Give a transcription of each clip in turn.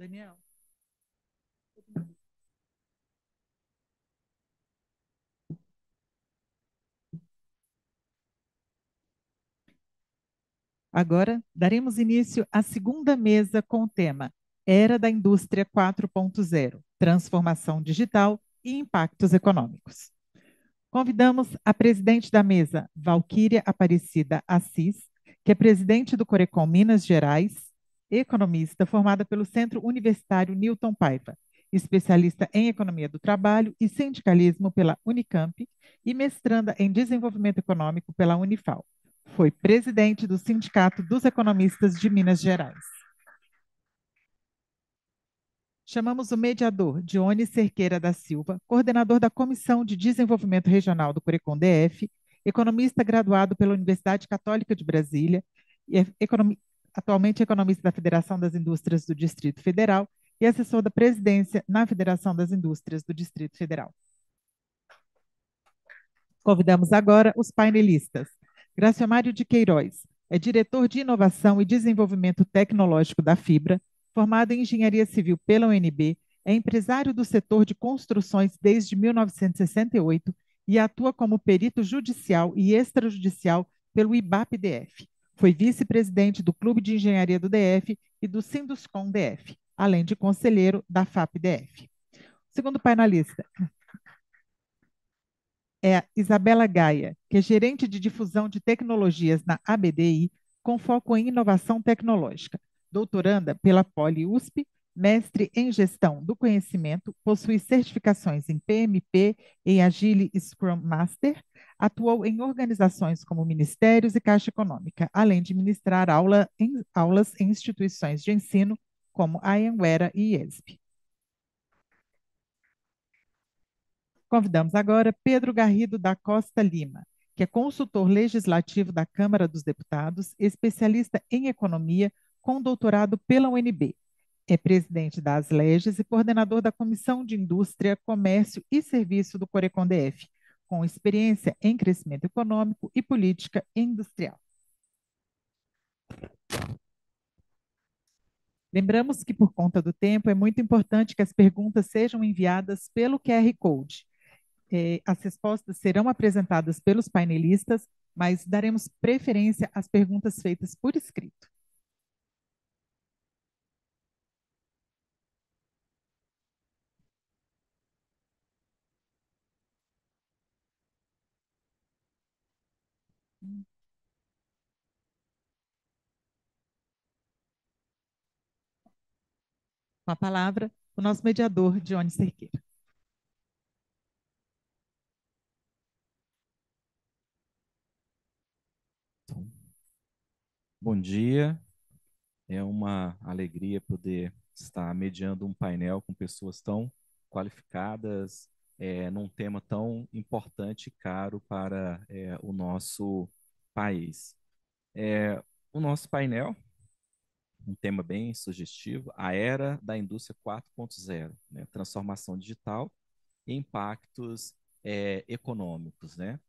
Daniel. Agora, daremos início à segunda mesa com o tema Era da Indústria 4.0, Transformação Digital e Impactos Econômicos. Convidamos a presidente da mesa, Valquíria Aparecida Assis, que é presidente do Corecon Minas Gerais, economista formada pelo Centro Universitário Newton Paiva, especialista em economia do trabalho e sindicalismo pela Unicamp e mestranda em desenvolvimento econômico pela Unifal. Foi presidente do Sindicato dos Economistas de Minas Gerais. Chamamos o mediador, Dione Cerqueira da Silva, coordenador da Comissão de Desenvolvimento Regional do Corecon DF, economista graduado pela Universidade Católica de Brasília, e atualmente economista da Federação das Indústrias do Distrito Federal e assessor da presidência na Federação das Indústrias do Distrito Federal. Convidamos agora os painelistas. Graciomário de Queiroz é diretor de Inovação e Desenvolvimento Tecnológico da Fibra, formado em Engenharia Civil pela UNB, é empresário do setor de construções desde 1968 e atua como perito judicial e extrajudicial pelo IBAP-DF. Foi vice-presidente do Clube de Engenharia do DF e do Sinduscom DF, além de conselheiro da FAP-DF. Segundo painelista, é a Isabela Gaia, que é gerente de difusão de tecnologias na ABDI, com foco em inovação tecnológica. Doutoranda pela Poli-USP, mestre em gestão do conhecimento, possui certificações em PMP e Agile Scrum Master, atuou em organizações como ministérios e Caixa Econômica, além de ministrar aulas em instituições de ensino como a Anhanguera e IESP. Convidamos agora Pedro Garrido da Costa Lima, que é consultor legislativo da Câmara dos Deputados, especialista em economia, com doutorado pela UNB. É presidente da Asleges e coordenador da Comissão de Indústria, Comércio e Serviço do Corecon DF, com experiência em crescimento econômico e política industrial. Lembramos que, por conta do tempo, é muito importante que as perguntas sejam enviadas pelo QR Code. As respostas serão apresentadas pelos painelistas, mas daremos preferência às perguntas feitas por escrito. Com a palavra, o nosso mediador, Dione Cerqueira. Bom dia, é uma alegria poder estar mediando um painel com pessoas tão qualificadas, num tema tão importante e caro para o nosso país. O nosso painel, um tema bem sugestivo, a era da indústria 4.0, né? Transformação digital e impactos econômicos, né?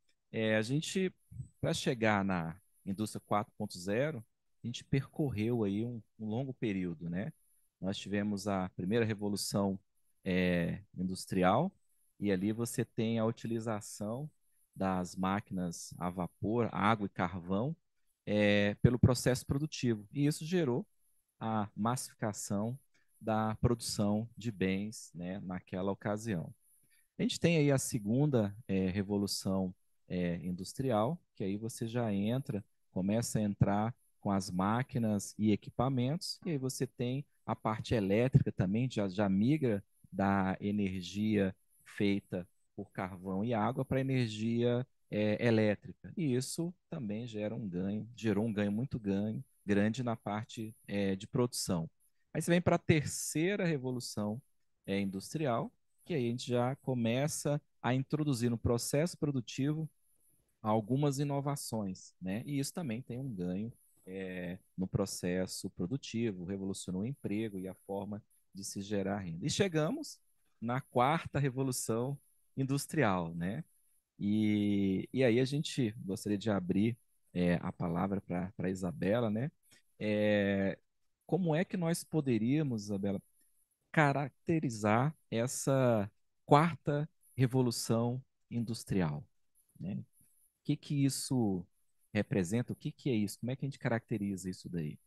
A gente, para chegar na indústria 4.0, a gente percorreu aí um longo período, né? Nós tivemos a primeira revolução industrial e ali você tem a utilização das máquinas a vapor, água e carvão pelo processo produtivo. E isso gerou a massificação da produção de bens, né, naquela ocasião. A gente tem aí a segunda revolução industrial, que aí você já entra, começa a entrar com as máquinas e equipamentos, e aí você tem a parte elétrica também, já migra da energia feita por carvão e água para energia elétrica. E isso também gerou um ganho muito grande na parte de produção. Aí você vem para a terceira revolução industrial, que aí a gente já começa a introduzir no processo produtivo algumas inovações, né? E isso também tem um ganho no processo produtivo, revolucionou o emprego e a forma de se gerar renda. E chegamos na quarta revolução industrial, né? E aí a gente gostaria de abrir a palavra para a Isabela, né? Como é que nós poderíamos, Isabela, caracterizar essa quarta revolução industrial, né? O que isso representa? O que é isso? Como é que a gente caracteriza isso daí?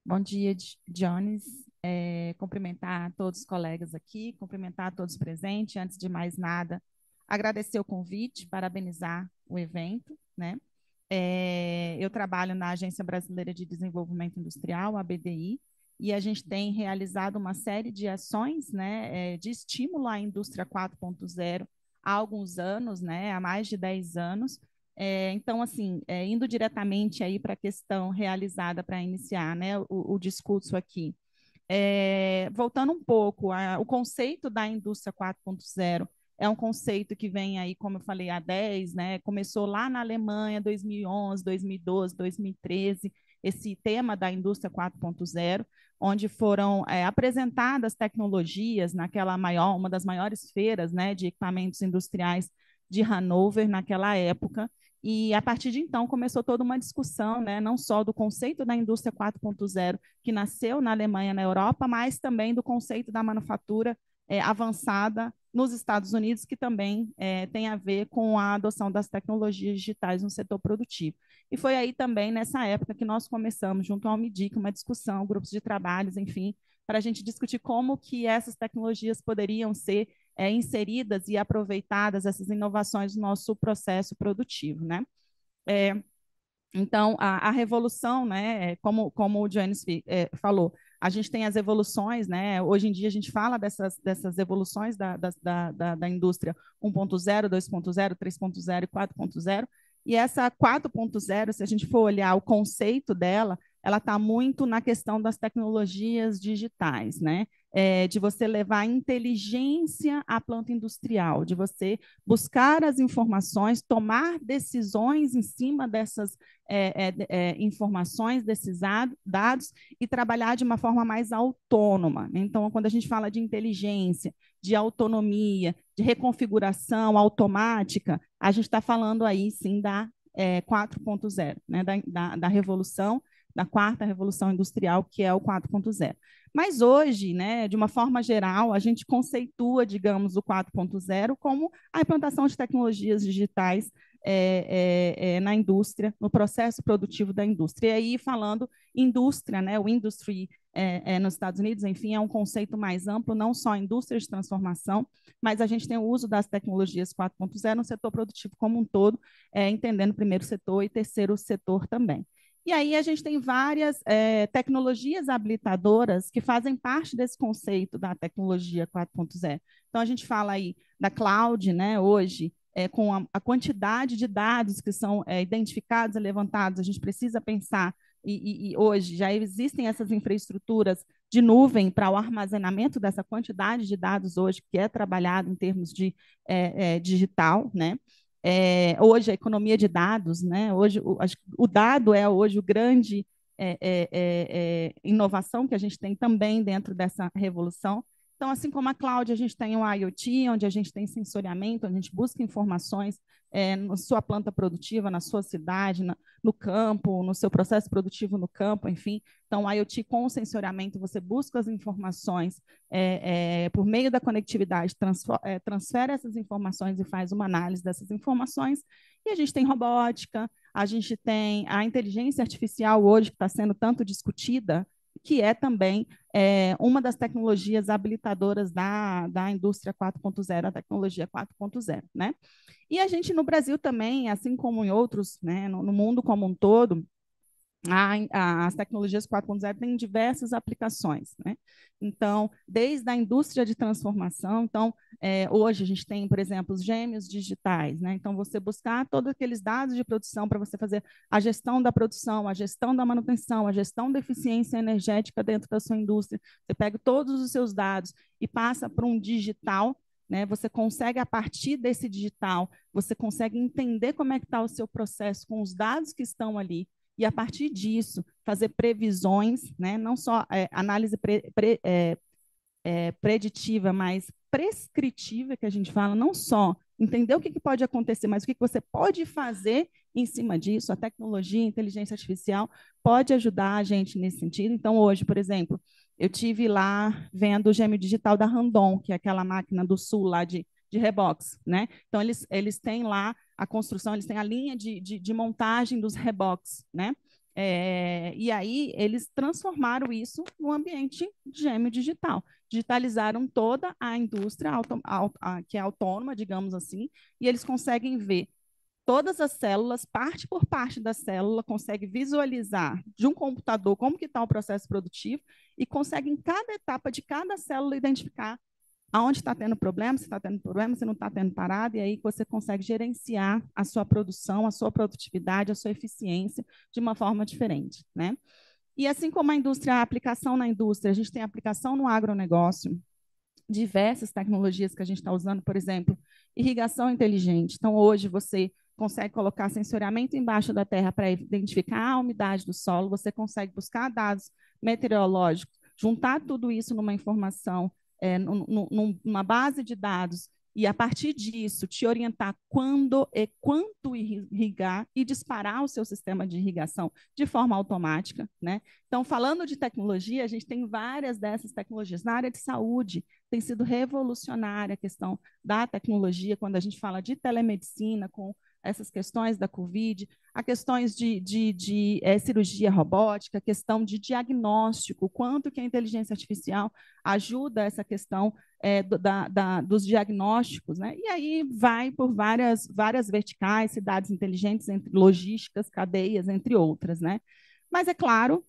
Bom dia, Jones. Cumprimentar todos os colegas aqui, cumprimentar todos os presentes. Antes de mais nada, agradecer o convite, parabenizar o evento, né? Eu trabalho na Agência Brasileira de Desenvolvimento Industrial, a BDI, e a gente tem realizado uma série de ações, né, de estímulo à indústria 4.0 há alguns anos, né, há mais de 10 anos. Então, assim, indo diretamente aí para a questão realizada para iniciar, né, o discurso aqui. Voltando um pouco, o conceito da indústria 4.0 é um conceito que vem aí, como eu falei, há 10, né? Começou lá na Alemanha, 2011, 2012, 2013, esse tema da indústria 4.0, onde foram apresentadas tecnologias naquela uma das maiores feiras, né, de equipamentos industriais de Hannover naquela época. E a partir de então começou toda uma discussão, né, não só do conceito da indústria 4.0 que nasceu na Alemanha, na Europa, mas também do conceito da manufatura avançada nos Estados Unidos, que também tem a ver com a adoção das tecnologias digitais no setor produtivo. E foi aí também, nessa época, que nós começamos, junto ao MIDIC, uma discussão, grupos de trabalhos, enfim, para a gente discutir como que essas tecnologias poderiam ser inseridas e aproveitadas, essas inovações no nosso processo produtivo, né? Então, a revolução, né, como o Jones falou, a gente tem as evoluções, né, hoje em dia a gente fala dessas evoluções da indústria 1.0, 2.0, 3.0 e 4.0, e essa 4.0, se a gente for olhar o conceito dela, ela está muito na questão das tecnologias digitais, né? De você levar inteligência à planta industrial, de você buscar as informações, tomar decisões em cima dessas informações, desses dados, e trabalhar de uma forma mais autônoma. Então, quando a gente fala de inteligência, de autonomia, de reconfiguração automática, a gente está falando aí, sim, da 4.0, né? da revolução, da quarta revolução industrial, que é o 4.0. Mas hoje, né, de uma forma geral, a gente conceitua, digamos, o 4.0 como a implantação de tecnologias digitais na indústria, no processo produtivo da indústria. E aí, falando indústria, né, o industry nos Estados Unidos, enfim, é um conceito mais amplo, não só indústria de transformação, mas a gente tem o uso das tecnologias 4.0 no setor produtivo como um todo, entendendo primeiro setor e terceiro setor também. E aí a gente tem várias tecnologias habilitadoras que fazem parte desse conceito da tecnologia 4.0. Então, a gente fala aí da cloud, né, hoje, com a quantidade de dados que são identificados e levantados, a gente precisa pensar, e hoje já existem essas infraestruturas de nuvem para o armazenamento dessa quantidade de dados hoje, que é trabalhado em termos de digital, né? Hoje a economia de dados, né? Hoje o dado é hoje o grande inovação que a gente tem também dentro dessa revolução. Então, assim como a cloud, a gente tem o IoT, onde a gente tem sensoriamento, onde a gente busca informações na sua planta produtiva, na sua cidade, no campo, no seu processo produtivo no campo, enfim. Então, o IoT com o sensoriamento, você busca as informações por meio da conectividade, transfere essas informações e faz uma análise dessas informações. E a gente tem robótica, a gente tem a inteligência artificial hoje, que está sendo tanto discutida, que é também uma das tecnologias habilitadoras da indústria 4.0, a tecnologia 4.0, né? E a gente no Brasil também, assim como em outros, né, no mundo como um todo, as tecnologias 4.0 têm diversas aplicações, né? Então, desde a indústria de transformação, então, hoje a gente tem, por exemplo, os gêmeos digitais, né? Então, você buscar todos aqueles dados de produção para você fazer a gestão da produção, a gestão da manutenção, a gestão da eficiência energética dentro da sua indústria. Você pega todos os seus dados e passa para um digital, né? Você consegue, a partir desse digital, você consegue entender como é que está o seu processo com os dados que estão ali, e, a partir disso, fazer previsões, né? Não só análise preditiva, mas prescritiva, que a gente fala, não só entender o que pode acontecer, mas o que você pode fazer em cima disso. A tecnologia, a inteligência artificial pode ajudar a gente nesse sentido. Então, hoje, por exemplo, Eu tive lá vendo o gêmeo digital da Randon, que é aquela máquina do sul lá de reboques, né? Então, eles têm lá a construção, eles têm a linha de montagem dos reboques, né? E aí, eles transformaram isso num ambiente de gêmeo digital. Digitalizaram toda a indústria que é autônoma, digamos assim, e eles conseguem ver todas as células, parte por parte da célula, consegue visualizar de um computador como que está o processo produtivo e consegue, em cada etapa de cada célula, identificar aonde está tendo problema, se está tendo problema, se não está tendo parada, e aí você consegue gerenciar a sua produção, a sua produtividade, a sua eficiência de uma forma diferente, né? E assim como a indústria, a aplicação na indústria, a gente tem aplicação no agronegócio, diversas tecnologias que a gente está usando, por exemplo, irrigação inteligente. Então, hoje, você consegue colocar sensoriamento embaixo da terra para identificar a umidade do solo, você consegue buscar dados meteorológicos, juntar tudo isso numa informação, numa base de dados, e a partir disso te orientar quando e quanto irrigar e disparar o seu sistema de irrigação de forma automática, né? Então, falando de tecnologia, a gente tem várias dessas tecnologias. Na área de saúde, tem sido revolucionária a questão da tecnologia, quando a gente fala de telemedicina, com essas questões da Covid, a questões de cirurgia robótica, a questão de diagnóstico, quanto que a inteligência artificial ajuda essa questão dos diagnósticos, né? E aí vai por várias verticais, cidades inteligentes, entre logísticas, cadeias, entre outras, né? Mas é claro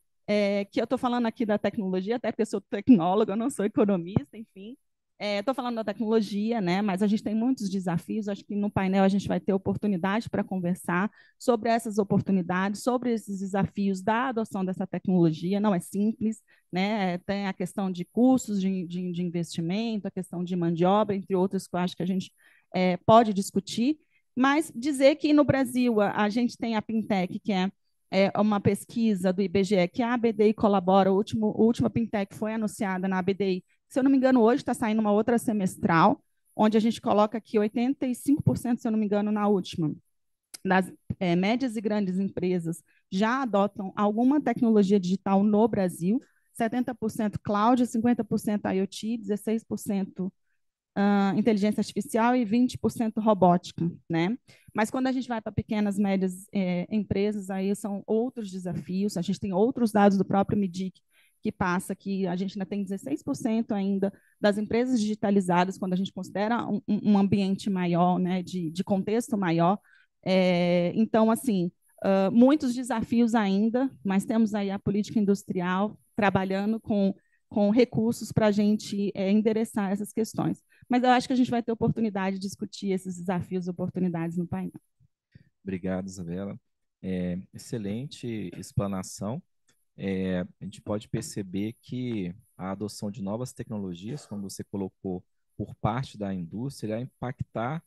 que eu estou falando aqui da tecnologia, até porque eu sou tecnóloga, eu não sou economista, enfim. Estou falando da tecnologia, né? Mas a gente tem muitos desafios. Acho que no painel a gente vai ter oportunidade para conversar sobre essas oportunidades, sobre esses desafios da adoção dessa tecnologia. Não é simples, né? Tem a questão de custos de investimento, a questão de mão de obra, entre outras que eu acho que a gente pode discutir. Mas dizer que no Brasil a gente tem a Pintec, que é uma pesquisa do IBGE que a ABDI colabora, a última Pintec foi anunciada na ABDI. Se eu não me engano, hoje está saindo uma outra semestral, onde a gente coloca aqui 85%, se eu não me engano, na última, das médias e grandes empresas já adotam alguma tecnologia digital no Brasil, 70% cloud, 50% IoT, 16% inteligência artificial e 20% robótica, né? Mas quando a gente vai para pequenas, médias empresas, aí são outros desafios. A gente tem outros dados do próprio MIDIC que passa que a gente ainda tem 16% ainda das empresas digitalizadas, quando a gente considera um ambiente maior, né, de contexto maior. Então, assim, muitos desafios ainda, mas temos aí a política industrial trabalhando com recursos para a gente endereçar essas questões. Mas eu acho que a gente vai ter oportunidade de discutir esses desafios e oportunidades no painel. Obrigado, Isabela. Excelente explanação. A gente pode perceber que a adoção de novas tecnologias, como você colocou, por parte da indústria, irá impactar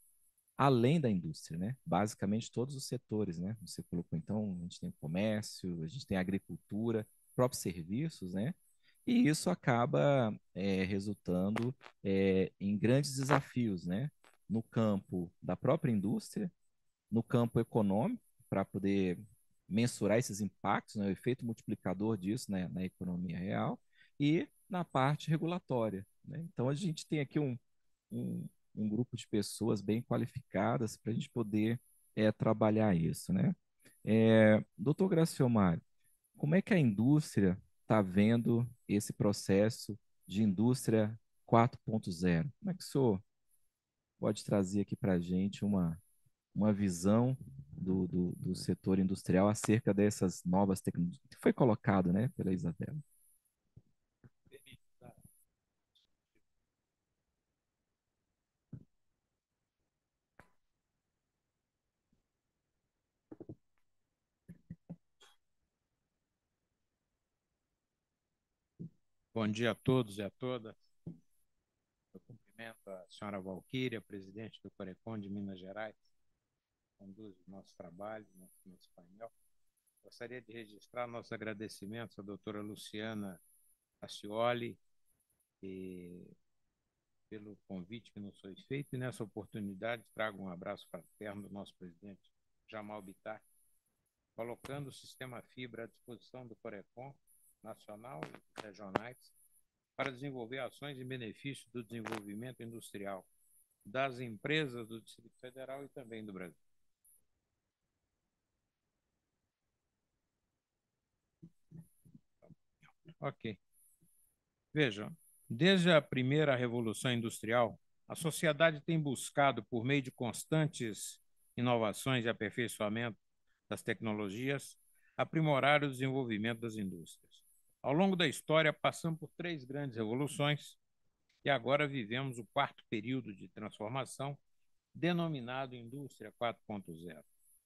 além da indústria, né? Basicamente todos os setores, né? Você colocou, então, a gente tem o comércio, a gente tem a agricultura, próprios serviços, né? E isso acaba resultando em grandes desafios, né? No campo da própria indústria, no campo econômico, para poder mensurar esses impactos, né? O efeito multiplicador disso, né? Na economia real, e na parte regulatória, né? Então, a gente tem aqui um, um grupo de pessoas bem qualificadas para a gente poder trabalhar isso, né? Doutor Graciomar, como é que a indústria está vendo esse processo de indústria 4.0? Como é que o senhor pode trazer aqui para a gente uma visão do setor industrial acerca dessas novas tecnologias que foi colocado, né, pela Isabela? Bom dia a todos e a todas. Eu cumprimento a senhora Valquíria, presidente do Corecon de Minas Gerais, que conduz o nosso trabalho, nosso painel. Gostaria de registrar nossos agradecimentos à doutora Luciana Ascioli pelo convite que nos foi feito, e nessa oportunidade trago um abraço fraterno do nosso presidente Jamal Bittar, colocando o sistema fibra à disposição do Corecon nacional e regionais para desenvolver ações em benefício do desenvolvimento industrial das empresas do Distrito Federal e também do Brasil. Ok. Vejam, desde a primeira Revolução Industrial, a sociedade tem buscado, por meio de constantes inovações e aperfeiçoamento das tecnologias, aprimorar o desenvolvimento das indústrias. Ao longo da história, passamos por 3 grandes revoluções e agora vivemos o 4º período de transformação, denominado Indústria 4.0.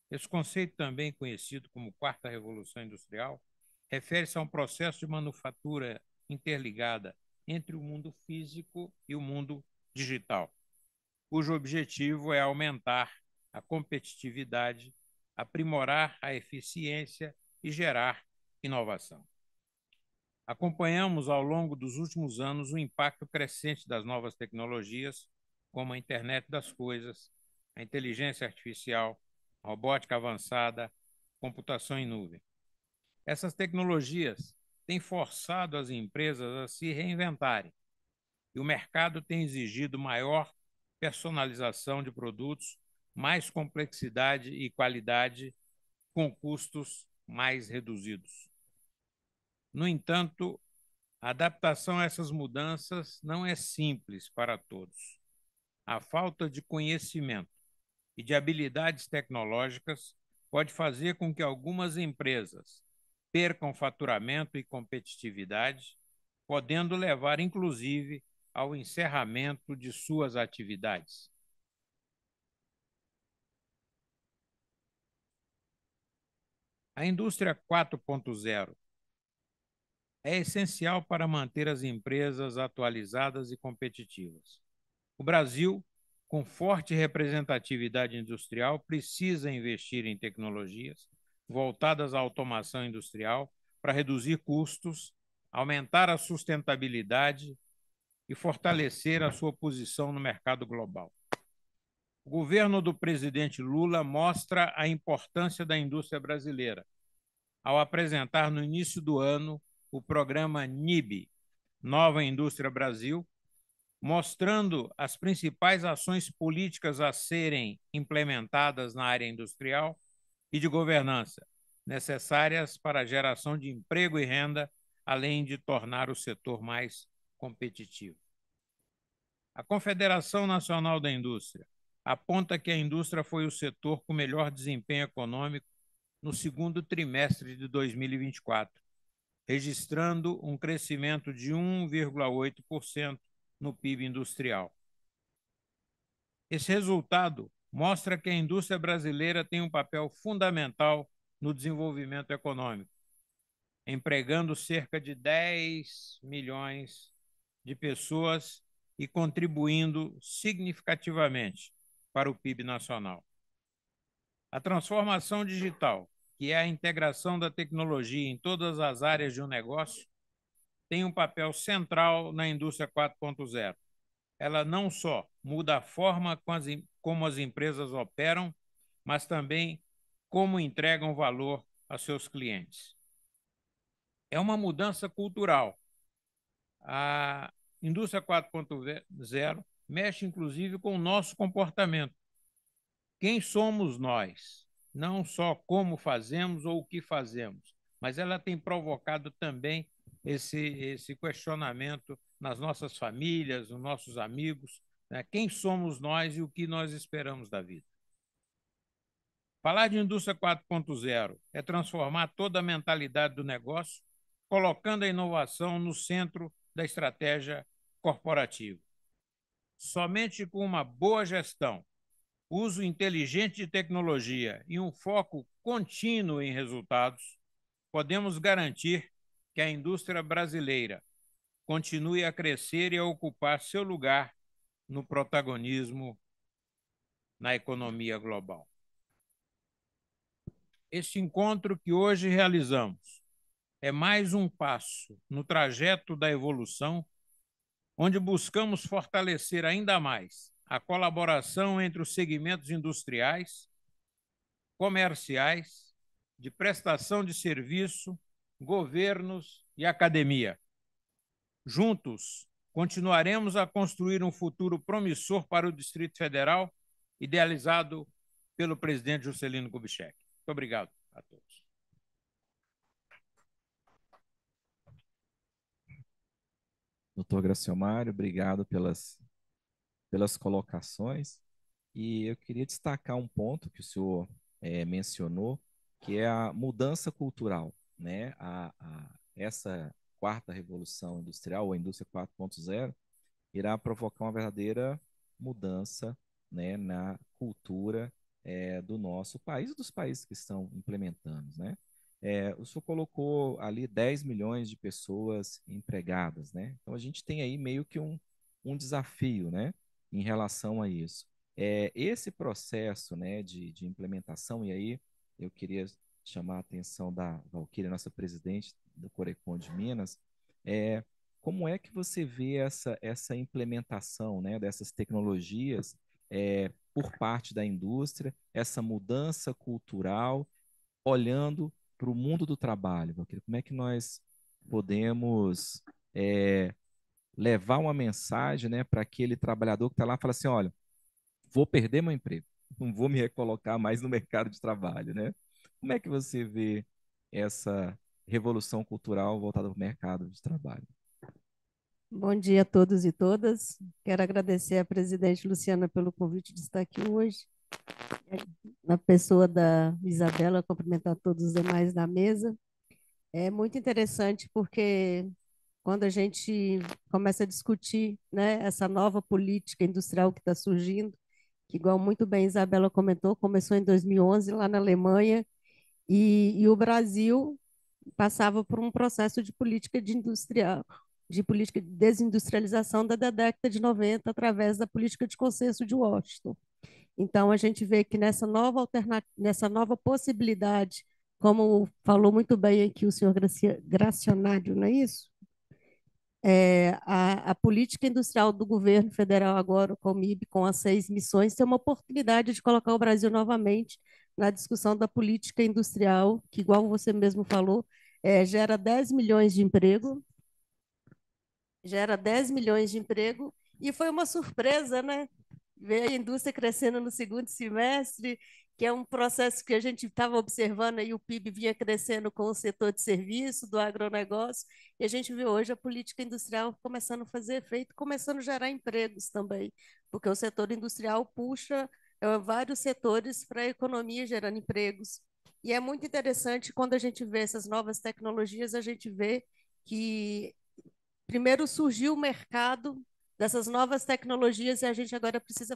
Esse conceito, também conhecido como 4ª Revolução Industrial, refere-se a um processo de manufatura interligada entre o mundo físico e o mundo digital, cujo objetivo é aumentar a competitividade, aprimorar a eficiência e gerar inovação. Acompanhamos ao longo dos últimos anos o impacto crescente das novas tecnologias, como a internet das coisas, a inteligência artificial, a robótica avançada, computação em nuvem. Essas tecnologias têm forçado as empresas a se reinventarem e o mercado tem exigido maior personalização de produtos, mais complexidade e qualidade, com custos mais reduzidos. No entanto, a adaptação a essas mudanças não é simples para todos. A falta de conhecimento e de habilidades tecnológicas pode fazer com que algumas empresas percam faturamento e competitividade, podendo levar, inclusive, ao encerramento de suas atividades. A indústria 4.0 é essencial para manter as empresas atualizadas e competitivas. O Brasil, com forte representatividade industrial, precisa investir em tecnologias voltadas à automação industrial para reduzir custos, aumentar a sustentabilidade e fortalecer a sua posição no mercado global. O governo do presidente Lula mostra a importância da indústria brasileira ao apresentar no início do ano o programa NIB, Nova Indústria Brasil, mostrando as principais ações políticas a serem implementadas na área industrial e de governança, necessárias para a geração de emprego e renda, além de tornar o setor mais competitivo. A Confederação Nacional da Indústria aponta que a indústria foi o setor com melhor desempenho econômico no 2º trimestre de 2024, registrando um crescimento de 1,8% no PIB industrial. Esse resultado mostra que a indústria brasileira tem um papel fundamental no desenvolvimento econômico, empregando cerca de 10 milhões de pessoas e contribuindo significativamente para o PIB nacional. A transformação digital, que é a integração da tecnologia em todas as áreas de um negócio, tem um papel central na indústria 4.0. Ela não só muda a forma como as empresas operam, mas também como entregam valor a seus clientes. É uma mudança cultural. A indústria 4.0 mexe, inclusive, com o nosso comportamento. Quem somos nós? Não só como fazemos ou o que fazemos, mas ela tem provocado também esse questionamento nas nossas famílias, nos nossos amigos, né? Quem somos nós e o que nós esperamos da vida? Falar de indústria 4.0 é transformar toda a mentalidade do negócio, colocando a inovação no centro da estratégia corporativa. Somente com uma boa gestão, uso inteligente de tecnologia e um foco contínuo em resultados, podemos garantir que a indústria brasileira continue a crescer e a ocupar seu lugar no protagonismo na economia global. Este encontro que hoje realizamos é mais um passo no trajeto da evolução, onde buscamos fortalecer ainda mais a colaboração entre os segmentos industriais, comerciais, de prestação de serviço, governos e academia. Juntos, continuaremos a construir um futuro promissor para o Distrito Federal, idealizado pelo presidente Juscelino Kubitschek. Muito obrigado a todos. Doutor Graciomário, obrigado pelas colocações. E eu queria destacar um ponto que o senhor mencionou, que é a mudança cultural, né? Essa quarta revolução industrial, ou a indústria 4.0, irá provocar uma verdadeira mudança, né, na cultura do nosso país e dos países que estão implementando, né? O senhor colocou ali 10 milhões de pessoas empregadas, né? Então a gente tem aí meio que um desafio, né, em relação a isso. Esse processo, né, de implementação, e aí eu queria chamar a atenção da Valquíria, nossa presidente do Corecon de Minas, como é que você vê essa implementação, né, dessas tecnologias por parte da indústria, essa mudança cultural, olhando para o mundo do trabalho? Valquíria? Como é que nós podemos levar uma mensagem, né, para aquele trabalhador que está lá e fala assim, olha, vou perder meu emprego, não vou me recolocar mais no mercado de trabalho, né? Como é que você vê essa revolução cultural voltada para o mercado de trabalho? Bom dia a todos e todas. Quero agradecer à presidente Luciana pelo convite de estar aqui hoje. Na pessoa da Isabela, cumprimentar todos os demais da mesa. É muito interessante porque quando a gente começa a discutir, né, essa nova política industrial que está surgindo, que igual muito bem a Isabela comentou, começou em 2011 lá na Alemanha, e o Brasil passava por um processo de política de política de desindustrialização da década de 90 através da política de consenso de Washington. Então a gente vê que nessa nova possibilidade, como falou muito bem aqui o senhor Gracionário, não é isso? A política industrial do governo federal agora, com o MIB, com as 6 missões, tem uma oportunidade de colocar o Brasil novamente na discussão da política industrial, que, igual você mesmo falou, gera 10 milhões de emprego, e foi uma surpresa, né? Ver a indústria crescendo no segundo semestre, que é um processo que a gente estava observando aí, o PIB vinha crescendo com o setor de serviço, do agronegócio, e a gente vê hoje a política industrial começando a fazer efeito, começando a gerar empregos também, porque o setor industrial puxa vários setores para a economia gerando empregos. E é muito interessante quando a gente vê essas novas tecnologias, a gente vê que primeiro surgiu o mercado dessas novas tecnologias e a gente agora precisa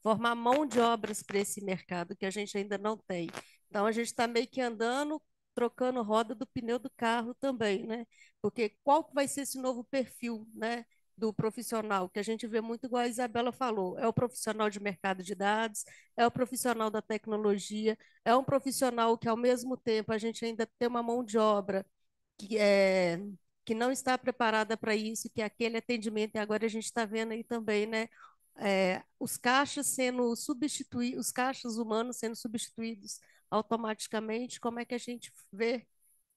formar mão de obras para esse mercado que a gente ainda não tem. Então a gente está meio que andando, trocando roda do pneu do carro também, né? Porque qual vai ser esse novo perfil, né, do profissional, que a gente vê muito igual a Isabela falou, é o profissional de mercado de dados, é o profissional da tecnologia, é um profissional que ao mesmo tempo a gente ainda tem uma mão de obra que não está preparada para isso, que é aquele atendimento, e agora a gente está vendo aí também, né, os caixas sendo substituídos, os caixas humanos sendo substituídos automaticamente, como é que a gente vê,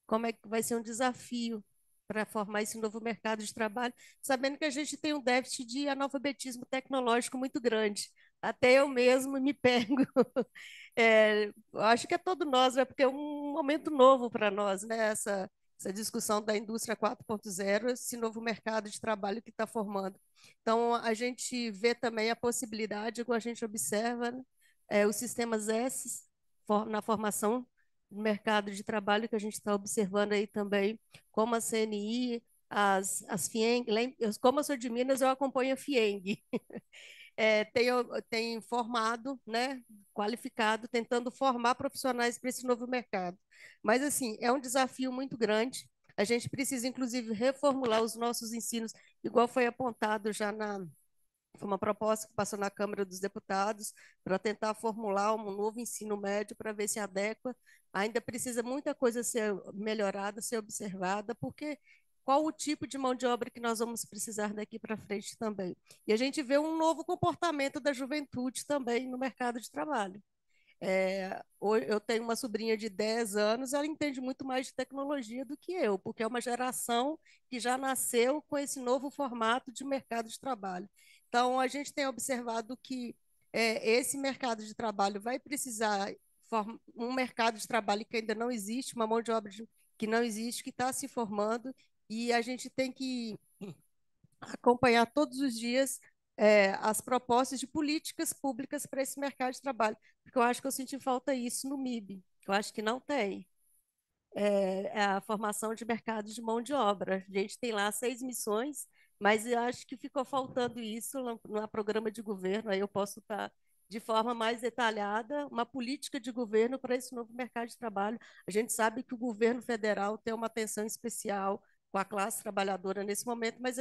como é que vai ser um desafio para formar esse novo mercado de trabalho, sabendo que a gente tem um déficit de analfabetismo tecnológico muito grande. Até eu mesmo me pego. Acho que é todo nós, né? Porque é um momento novo para nós, né? Essa discussão da indústria 4.0, esse novo mercado de trabalho que está formando. Então, a gente vê também a possibilidade, como a gente observa, né, os sistemas S na formação do mercado de trabalho, que a gente está observando aí também, como a CNI, as FIENG, como eu sou de Minas, eu acompanho a FIENG. Tem formado, né, qualificado, tentando formar profissionais para esse novo mercado. Mas, assim, é um desafio muito grande. A gente precisa, inclusive, reformular os nossos ensinos, igual foi apontado já foi uma proposta que passou na Câmara dos Deputados para tentar formular um novo ensino médio para ver se adequa. Ainda precisa muita coisa ser melhorada, ser observada, porque qual o tipo de mão de obra que nós vamos precisar daqui para frente também. E a gente vê um novo comportamento da juventude também no mercado de trabalho. Eu tenho uma sobrinha de 10 anos, ela entende muito mais de tecnologia do que eu, porque é uma geração que já nasceu com esse novo formato de mercado de trabalho. Então, a gente tem observado que esse mercado de trabalho vai precisar um mercado de trabalho que ainda não existe, uma mão de obra que não existe, que está se formando, e a gente tem que acompanhar todos os dias as propostas de políticas públicas para esse mercado de trabalho, porque eu acho que eu senti falta isso no MIB, eu acho que não tem. É a formação de mercado de mão de obra. A gente tem lá 6 missões, mas eu acho que ficou faltando isso no programa de governo, aí eu posso estar de forma mais detalhada, uma política de governo para esse novo mercado de trabalho. A gente sabe que o governo federal tem uma atenção especial com a classe trabalhadora nesse momento, mas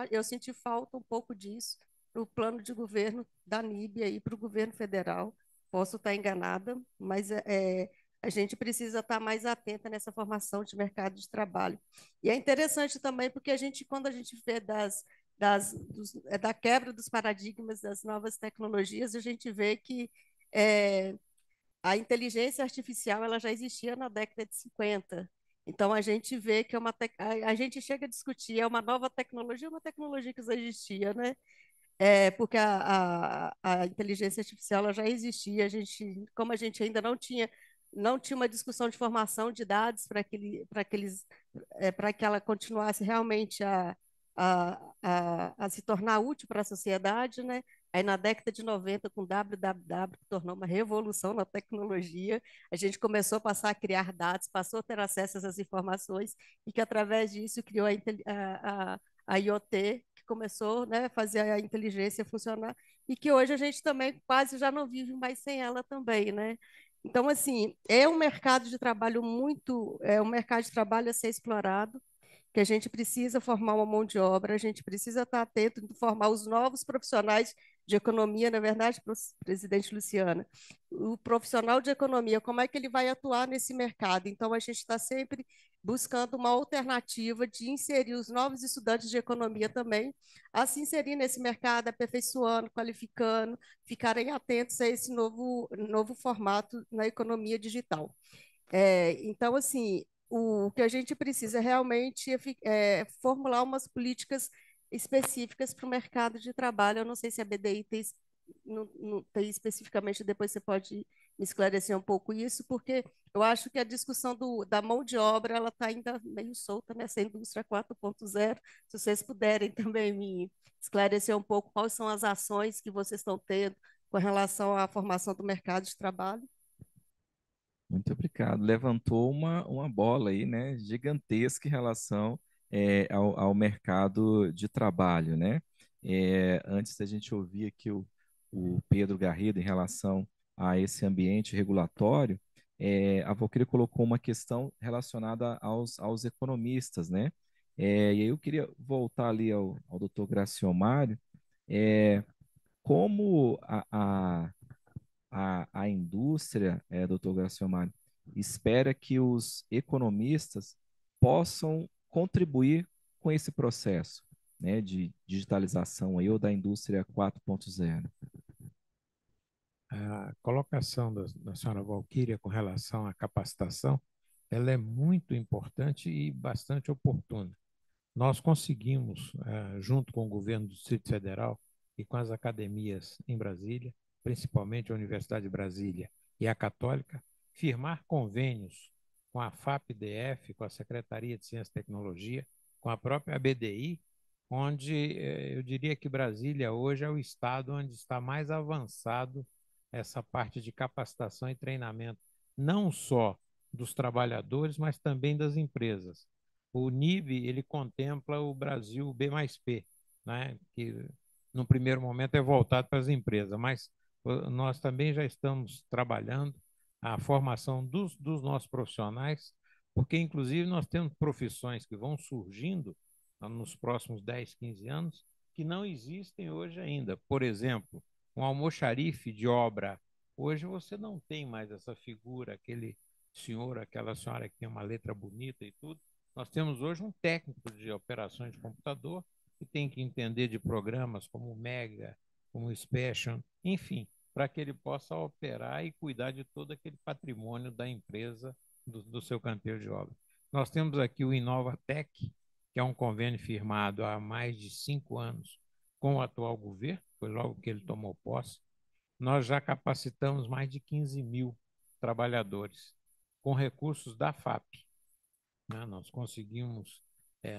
eu senti falta um pouco disso no plano de governo da NIB aí para o governo federal. Posso estar enganada, mas a gente precisa estar mais atenta nessa formação de mercado de trabalho. E é interessante também porque quando a gente vê da quebra dos paradigmas das novas tecnologias, a gente vê que a inteligência artificial ela já existia na década de 50. Então, a gente vê que a gente chega a discutir, é uma nova tecnologia, uma tecnologia que já existia, né? Porque a inteligência artificial ela já existia, como a gente ainda não tinha uma discussão de formação de dados para que ela continuasse realmente a se tornar útil para a sociedade, né? Aí na década de 90, com o www, que tornou uma revolução na tecnologia, a gente começou a passar a criar dados, passou a ter acesso a essas informações, e que através disso criou a IoT, que começou, né, a fazer a inteligência funcionar, e que hoje a gente também quase já não vive mais sem ela também, né? Então, assim, é um mercado de trabalho é um mercado de trabalho a ser explorado, que a gente precisa formar uma mão de obra, a gente precisa estar atento em formar os novos profissionais de economia, na verdade, presidente Luciana, o profissional de economia, como é que ele vai atuar nesse mercado? Então, a gente está sempre buscando uma alternativa de inserir os novos estudantes de economia também, a se inserir nesse mercado, aperfeiçoando, qualificando, ficarem atentos a esse novo formato na economia digital. Então, assim, o que a gente precisa realmente é formular umas políticas específicas para o mercado de trabalho. Eu não sei se a BDI não tem especificamente, depois você pode me esclarecer um pouco isso, porque eu acho que a discussão da mão de obra ela está ainda meio solta nessa indústria 4.0. Se vocês puderem também me esclarecer um pouco quais são as ações que vocês estão tendo com relação à formação do mercado de trabalho. Muito obrigado. Levantou uma bola aí, né, gigantesca em relação ao mercado de trabalho, né? Antes da gente ouvir aqui o Pedro Garrido em relação a esse ambiente regulatório, a Valquíria colocou uma questão relacionada aos economistas, né? E aí eu queria voltar ali ao doutor Graciomário, como a indústria, doutor Graciomar, espera que os economistas possam contribuir com esse processo, né, de digitalização aí, ou da indústria 4.0. A colocação da senhora Valquíria com relação à capacitação, ela é muito importante e bastante oportuna. Nós conseguimos, junto com o governo do Distrito Federal e com as academias em Brasília, principalmente a Universidade de Brasília e a Católica, firmar convênios com a FAP-DF, com a Secretaria de Ciência e Tecnologia, com a própria BDI, onde eu diria que Brasília hoje é o estado onde está mais avançado essa parte de capacitação e treinamento, não só dos trabalhadores, mas também das empresas. O NIB, ele contempla o Brasil B mais P, né? Que no primeiro momento é voltado para as empresas, mas nós também já estamos trabalhando a formação dos nossos profissionais, porque inclusive nós temos profissões que vão surgindo nos próximos 10, 15 anos, que não existem hoje ainda. Por exemplo, um almoxarife de obra. Hoje você não tem mais essa figura, aquele senhor, aquela senhora que tem uma letra bonita e tudo. Nós temos hoje um técnico de operações de computador que tem que entender de programas como o Mega, como o Special, enfim. para que ele possa operar e cuidar de todo aquele patrimônio da empresa, do seu canteiro de obra. Nós temos aqui o Inovatec, que é um convênio firmado há mais de 5 anos com o atual governo, foi logo que ele tomou posse. Nós já capacitamos mais de 15 mil trabalhadores com recursos da FAP. Né? Nós conseguimos,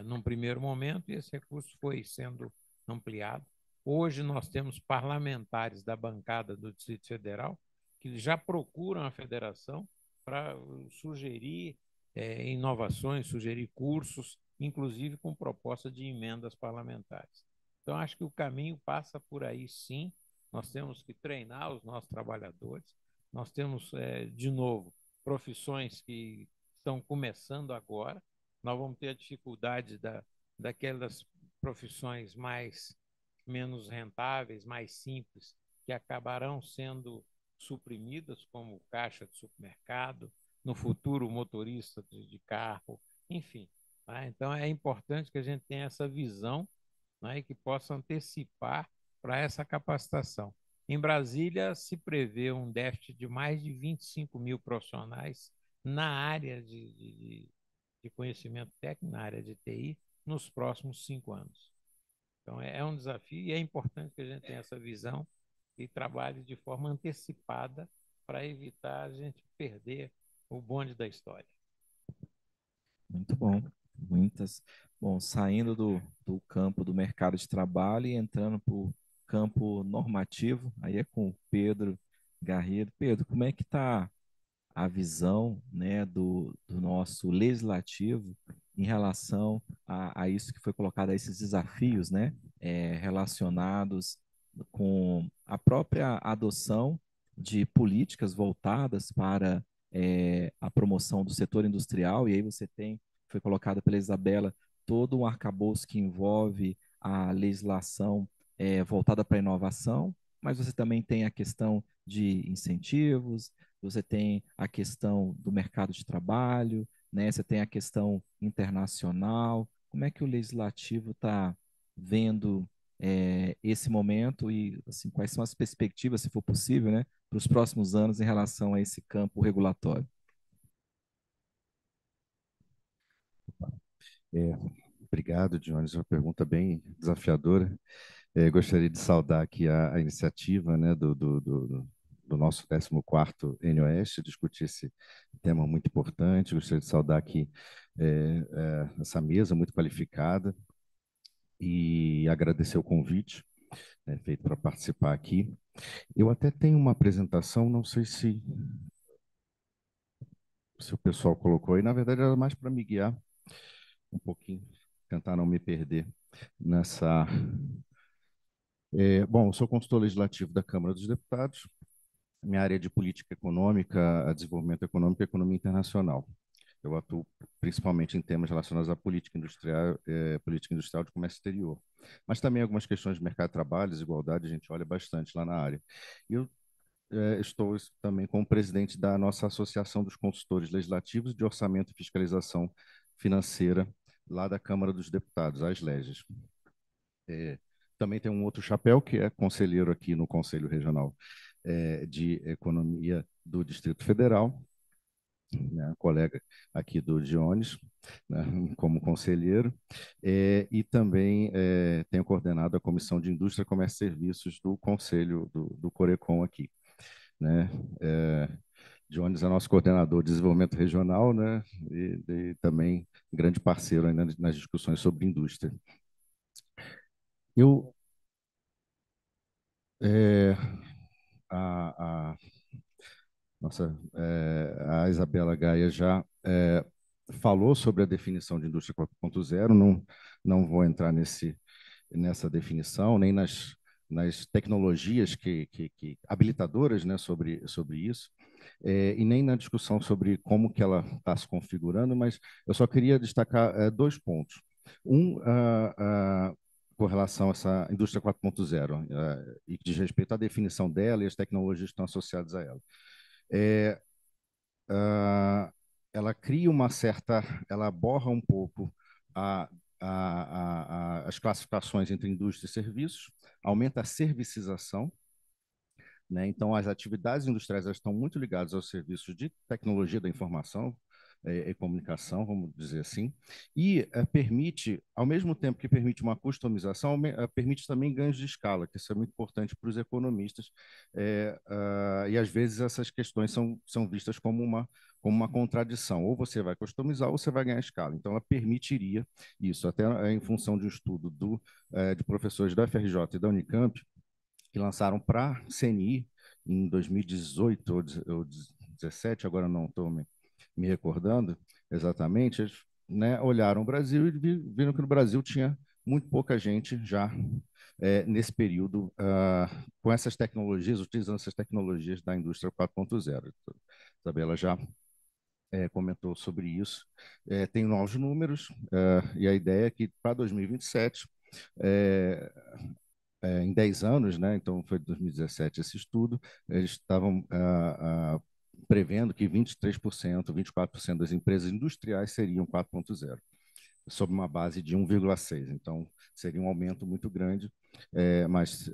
num primeiro momento, e esse recurso foi sendo ampliado. Hoje nós temos parlamentares da bancada do Distrito Federal que já procuram a federação para sugerir inovações, sugerir cursos, inclusive com proposta de emendas parlamentares. Então, acho que o caminho passa por aí, sim. Nós temos que treinar os nossos trabalhadores. Nós temos, de novo, profissões que estão começando agora. Nós vamos ter a dificuldade daquelas profissões menos rentáveis, mais simples, que acabarão sendo suprimidas, como caixa de supermercado, no futuro motorista de carro, enfim. Tá? Então, é importante que a gente tenha essa visão, né, e que possa antecipar para essa capacitação. Em Brasília, se prevê um déficit de mais de 25 mil profissionais na área de conhecimento técnico, na área de TI, nos próximos 5 anos. Então, é um desafio e é importante que a gente tenha essa visão e trabalhe de forma antecipada para evitar a gente perder o bonde da história. Muito bom. Bom, saindo do campo do mercado de trabalho e entrando para o campo normativo, aí é com o Pedro Garrido. Pedro, como é que está a visão, né, do nosso legislativo em relação a isso que foi colocado, a esses desafios, né, relacionados com a própria adoção de políticas voltadas para a promoção do setor industrial, e aí você tem, foi colocada pela Isabela, todo um arcabouço que envolve a legislação voltada para a inovação, mas você também tem a questão de incentivos, você tem a questão do mercado de trabalho, né? Você tem a questão internacional. Como é que o legislativo está vendo esse momento e assim, quais são as perspectivas, se for possível, né, para os próximos anos em relação a esse campo regulatório? É, Obrigado, Jones. Uma pergunta bem desafiadora. Gostaria de saudar aqui a iniciativa, né, do nosso 14º NOS, discutir esse tema muito importante. Gostaria de saudar aqui essa mesa muito qualificada e agradecer o convite, né, feito para participar aqui. Eu até tenho uma apresentação, não sei se o pessoal colocou aí, na verdade era mais para me guiar um pouquinho, tentar não me perder nessa. Bom, eu sou consultor legislativo da Câmara dos Deputados. Minha área é de política econômica, desenvolvimento econômico e economia internacional. Eu atuo principalmente em temas relacionados à política industrial de comércio exterior. Mas também algumas questões de mercado de trabalho, desigualdade, a gente olha bastante lá na área. E eu estou também como presidente da nossa Associação dos Consultores Legislativos de Orçamento e Fiscalização Financeira, lá da Câmara dos Deputados, as Leges. Também tem um outro chapéu, que é conselheiro aqui no Conselho Regional de Economia do Distrito Federal, né, colega aqui do Dionis, né, como conselheiro, e também tenho coordenado a Comissão de Indústria, Comércio e Serviços do Conselho do Corecon aqui. Né? Dionis é nosso coordenador de desenvolvimento regional, né, e também grande parceiro ainda nas discussões sobre indústria. Eu a a Isabela Gaia já falou sobre a definição de indústria 4.0, não vou entrar nessa definição, nem nas tecnologias habilitadoras, né, sobre isso, e nem na discussão sobre como que ela está se configurando, mas eu só queria destacar 2 pontos. Com relação a essa indústria 4.0, e que diz respeito à definição dela e as tecnologias que estão associadas a ela. Ela cria ela borra um pouco as classificações entre indústria e serviços, aumenta a servicização, né? Então, as atividades industriais elas estão muito ligadas aos serviços de tecnologia da informação e comunicação, vamos dizer assim, e permite, ao mesmo tempo que permite uma customização, permite também ganhos de escala, que isso é muito importante para os economistas, e às vezes essas questões são vistas como uma contradição. Ou você vai customizar ou você vai ganhar escala. Então, ela permitiria isso, até em função de um estudo de professores da FRJ e da Unicamp, que lançaram para a CNI em 2018 ou 2017, agora não estou me recordando exatamente, eles, né, olharam o Brasil e viram que no Brasil tinha muito pouca gente já nesse período com essas tecnologias, utilizando essas tecnologias da indústria 4.0. A Isabela já comentou sobre isso. Tem novos números, e a ideia é que para 2027, em 10 anos, né, então foi 2017 esse estudo, eles estavam prevendo que 23%, 24% das empresas industriais seriam 4.0, sob uma base de 1,6. Então, seria um aumento muito grande, mas,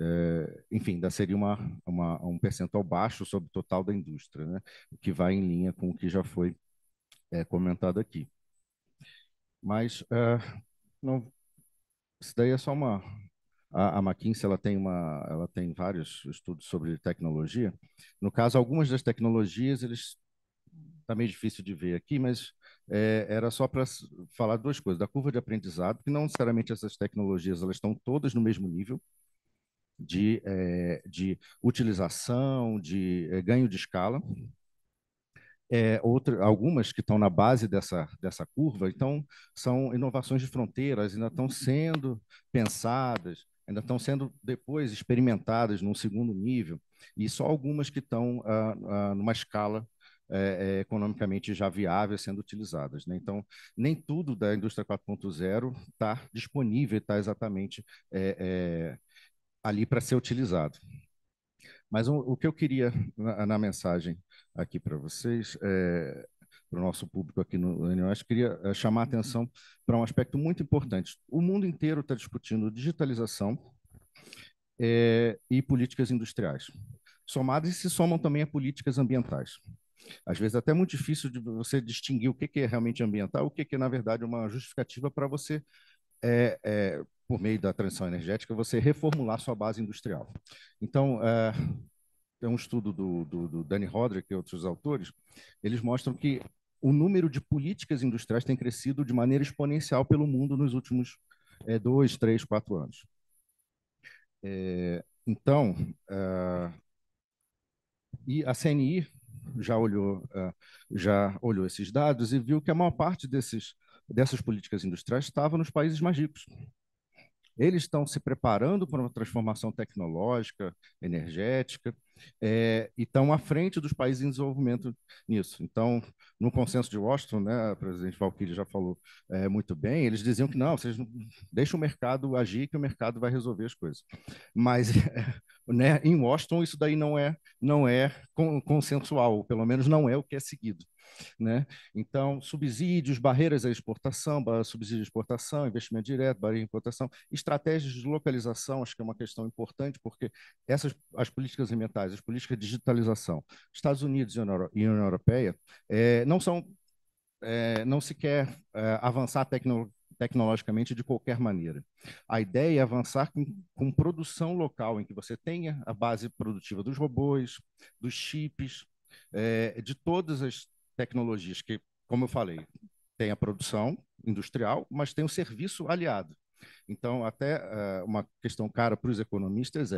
enfim, ainda seria um percentual baixo sobre o total da indústria, né, o que vai em linha com o que já foi comentado aqui. Mas não, isso daí é só uma... A McKinsey ela tem vários estudos sobre tecnologia. No caso, algumas das tecnologias, está meio difícil de ver aqui, mas era só para falar duas coisas. Da curva de aprendizado, que não necessariamente essas tecnologias elas estão todas no mesmo nível de utilização, de ganho de escala. Algumas que estão na base dessa curva, então, são inovações de fronteiras, ainda estão sendo pensadas, ainda estão sendo depois experimentadas num segundo nível, e só algumas que estão numa escala economicamente já viável sendo utilizadas, né? Então, nem tudo da indústria 4.0 está disponível, está exatamente ali para ser utilizado. Mas o que eu queria na mensagem aqui para vocês, para o nosso público aqui no NOS, queria chamar a atenção para um aspecto muito importante. O mundo inteiro está discutindo digitalização e políticas industriais. Somadas e se somam também a políticas ambientais. Às vezes é até muito difícil de você distinguir o que é realmente ambiental, o que é, na verdade, uma justificativa para você, por meio da transição energética, você reformular sua base industrial. Então, tem um estudo do Danny Roderick e outros autores, eles mostram que o número de políticas industriais tem crescido de maneira exponencial pelo mundo nos últimos 2, 3, 4 anos. Então, e a CNI já olhou esses dados e viu que a maior parte dessas políticas industriais estava nos países mais ricos. Eles estão se preparando para uma transformação tecnológica, energética, e estão à frente dos países em desenvolvimento nisso. Então, no consenso de Washington, né, a presidente Valkyrie já falou muito bem, eles diziam que não, vocês deixam o mercado agir, que o mercado vai resolver as coisas. Mas, né, em Washington, isso daí não é consensual, pelo menos não é o que é seguido, né? Então, subsídios, barreiras à exportação, subsídio de exportação, investimento direto, barreira de importação, estratégias de localização, acho que é uma questão importante, porque as políticas ambientais, as políticas de digitalização, Estados Unidos e União Europeia, não se quer avançar tecnologicamente de qualquer maneira. A ideia é avançar com produção local, em que você tenha a base produtiva dos robôs, dos chips, de todas as tecnologias que, como eu falei, tem a produção industrial, mas tem o serviço aliado. Então, até uma questão cara para os economistas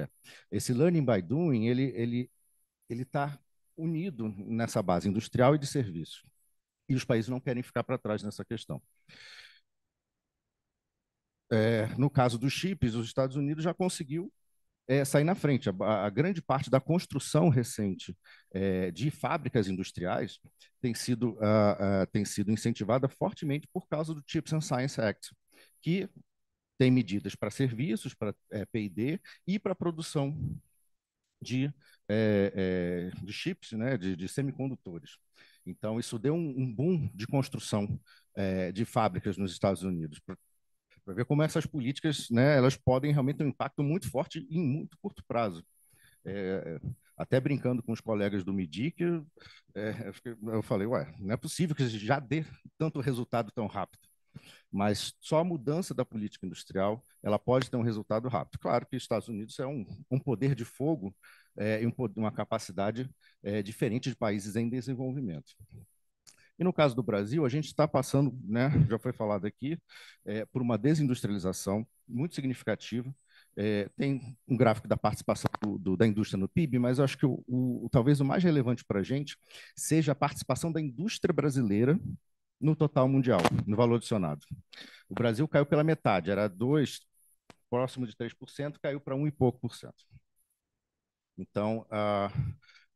esse learning by doing, ele está unido nessa base industrial e de serviços. E os países não querem ficar para trás nessa questão. No caso dos chips, os Estados Unidos já conseguiu sair na frente. A grande parte da construção recente de fábricas industriais tem sido incentivada fortemente por causa do Chips and Science Act, que tem medidas para serviços, para P&D e para produção de chips, né, de semicondutores. Então, isso deu um boom de construção de fábricas nos Estados Unidos, para ver como essas políticas, né, elas podem realmente ter um impacto muito forte em muito curto prazo. até brincando com os colegas do MIDI, eu falei, ué, não é possível que já dê tanto resultado tão rápido. Mas só a mudança da política industrial ela pode ter um resultado rápido. Claro que os Estados Unidos é um poder de fogo e uma capacidade diferente de países em desenvolvimento. E no caso do Brasil, a gente está passando, né, já foi falado aqui, por uma desindustrialização muito significativa. Tem um gráfico da participação da indústria no PIB, mas eu acho que talvez o mais relevante para a gente seja a participação da indústria brasileira no total mundial, no valor adicionado. O Brasil caiu pela metade, era 2, próximo de 3%, caiu para 1 e pouco por cento. Então,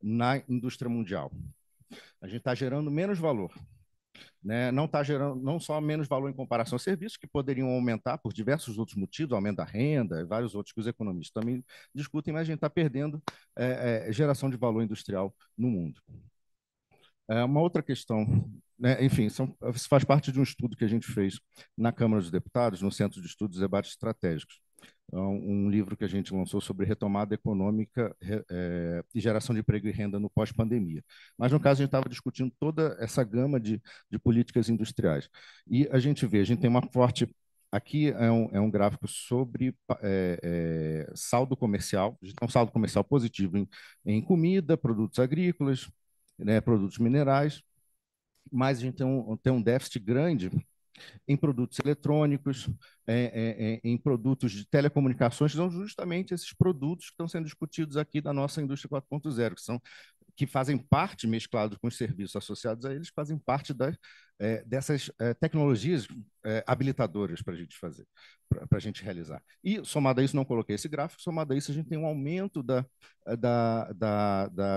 na indústria mundial, a gente está gerando menos valor. Né? Não está gerando não só menos valor em comparação a serviços, que poderiam aumentar por diversos outros motivos, aumento da renda e vários outros que os economistas também discutem, mas a gente está perdendo geração de valor industrial no mundo. Uma outra questão, né, enfim, isso faz parte de um estudo que a gente fez na Câmara dos Deputados, no Centro de Estudos e Debates Estratégicos, um livro que a gente lançou sobre retomada econômica e geração de emprego e renda no pós-pandemia. Mas, no caso, a gente estava discutindo toda essa gama de políticas industriais. E a gente tem uma forte... Aqui é um gráfico sobre saldo comercial, a gente tem um saldo comercial positivo em comida, produtos agrícolas, né, produtos minerais, mas a gente tem um déficit grande em produtos eletrônicos, em produtos de telecomunicações, que são justamente esses produtos que estão sendo discutidos aqui da nossa indústria 4.0, que fazem parte, mesclados com os serviços associados a eles, fazem parte dessas tecnologias habilitadoras para a gente fazer, para a gente realizar. E, somado a isso, não coloquei esse gráfico, somado a isso, a gente tem um aumento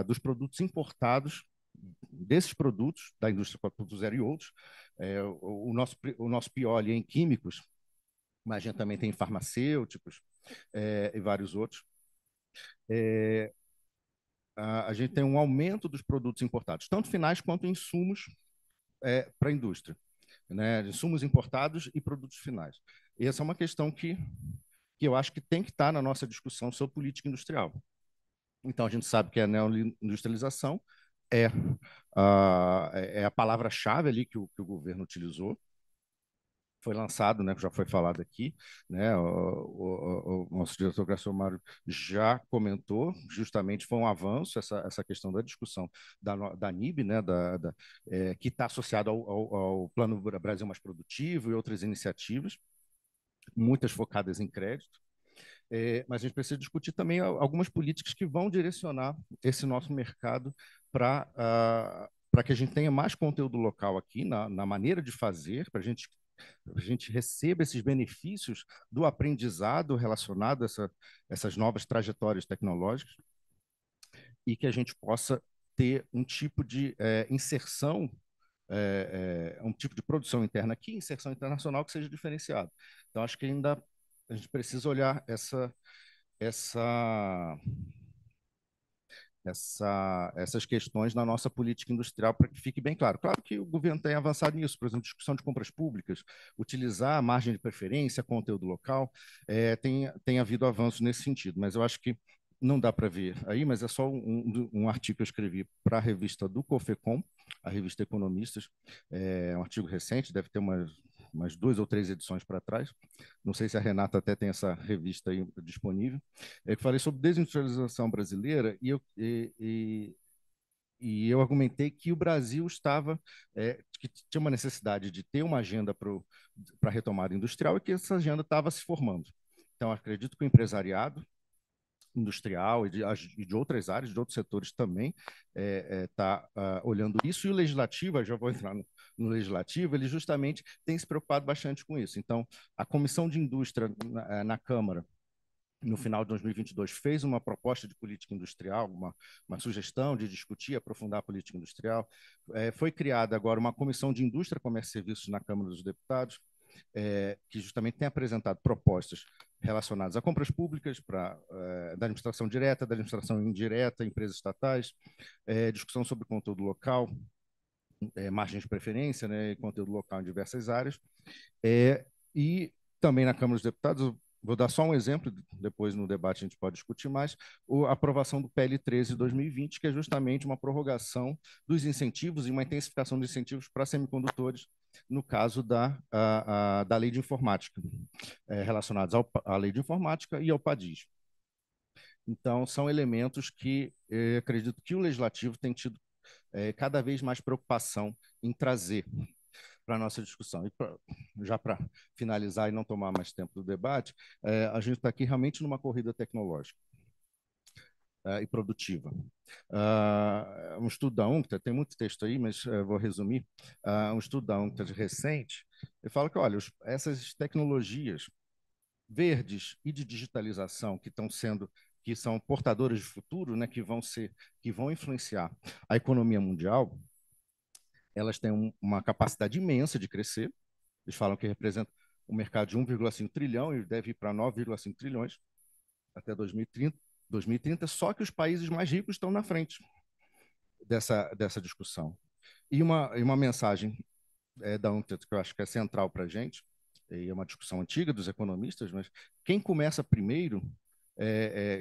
dos produtos importados, desses produtos da indústria 4.0 e outros. O nosso PIOL em químicos, mas a gente também tem farmacêuticos e vários outros. A gente tem um aumento dos produtos importados, tanto finais quanto insumos para a indústria, né? Insumos importados e produtos finais. E essa é uma questão que eu acho que tem que estar na nossa discussão sobre política industrial. Então, a gente sabe que a neoindustrialização é a palavra-chave ali que o governo utilizou. Foi lançado, né, que já foi falado aqui, né, o nosso diretor Graciano Mário já comentou, justamente foi um avanço essa questão da discussão da NIB, né, que está associado ao Plano Brasil Mais Produtivo e outras iniciativas, muitas focadas em crédito. Mas a gente precisa discutir também algumas políticas que vão direcionar esse nosso mercado para que a gente tenha mais conteúdo local aqui, na maneira de fazer, para a gente receba esses benefícios do aprendizado relacionado a essas novas trajetórias tecnológicas e que a gente possa ter um tipo de inserção, um tipo de produção interna aqui, inserção internacional que seja diferenciado. Então, acho que ainda a gente precisa olhar essas questões na nossa política industrial para que fique bem claro. Claro que o governo tem avançado nisso, por exemplo, discussão de compras públicas, utilizar a margem de preferência, conteúdo local, tem havido avanços nesse sentido, mas eu acho que não dá para ver aí, mas é só um artigo que eu escrevi para a revista do COFECOM, a revista Economistas, um artigo recente, deve ter umas 2 ou 3 edições para trás. Não sei se a Renata até tem essa revista aí disponível. Eu falei sobre desindustrialização brasileira e eu argumentei que o Brasil que tinha uma necessidade de ter uma agenda para a retomada industrial e que essa agenda estava se formando. Então, acredito que o empresariado industrial e de outras áreas, de outros setores também está olhando isso, e o legislativo, já vou entrar no legislativo, ele justamente tem se preocupado bastante com isso. Então, a Comissão de Indústria na Câmara, no final de 2022, fez uma proposta de política industrial, uma sugestão de discutir, aprofundar a política industrial. Foi criada agora uma Comissão de Indústria, Comércio e Serviços na Câmara dos Deputados, que justamente tem apresentado propostas relacionadas a compras públicas, da administração direta, da administração indireta, empresas estatais, discussão sobre conteúdo local, margem de preferência, né, e conteúdo local em diversas áreas. E também na Câmara dos Deputados, vou dar só um exemplo, depois no debate a gente pode discutir mais, a aprovação do PL 13 de 2020, que é justamente uma prorrogação dos incentivos e uma intensificação dos incentivos para semicondutores, no caso da lei de informática, relacionados à lei de informática e ao PADIS. Então, são elementos que acredito que o Legislativo tem tido cada vez mais preocupação em trazer para a nossa discussão. E já para finalizar e não tomar mais tempo do debate, a gente está aqui realmente numa corrida tecnológica e produtiva. Um estudo da UNCTAD, tem muito texto aí, mas vou resumir, um estudo da UNCTAD recente, ele fala que, olha, essas tecnologias verdes e de digitalização que são portadoras de futuro, né, que vão influenciar a economia mundial, elas têm uma capacidade imensa de crescer. Eles falam que representa um mercado de 1,5 trilhão e deve ir para 9,5 trilhões até 2030, só que os países mais ricos estão na frente dessa discussão. E uma mensagem da UNCTAD que eu acho que é central para a gente, e é uma discussão antiga dos economistas, mas quem começa primeiro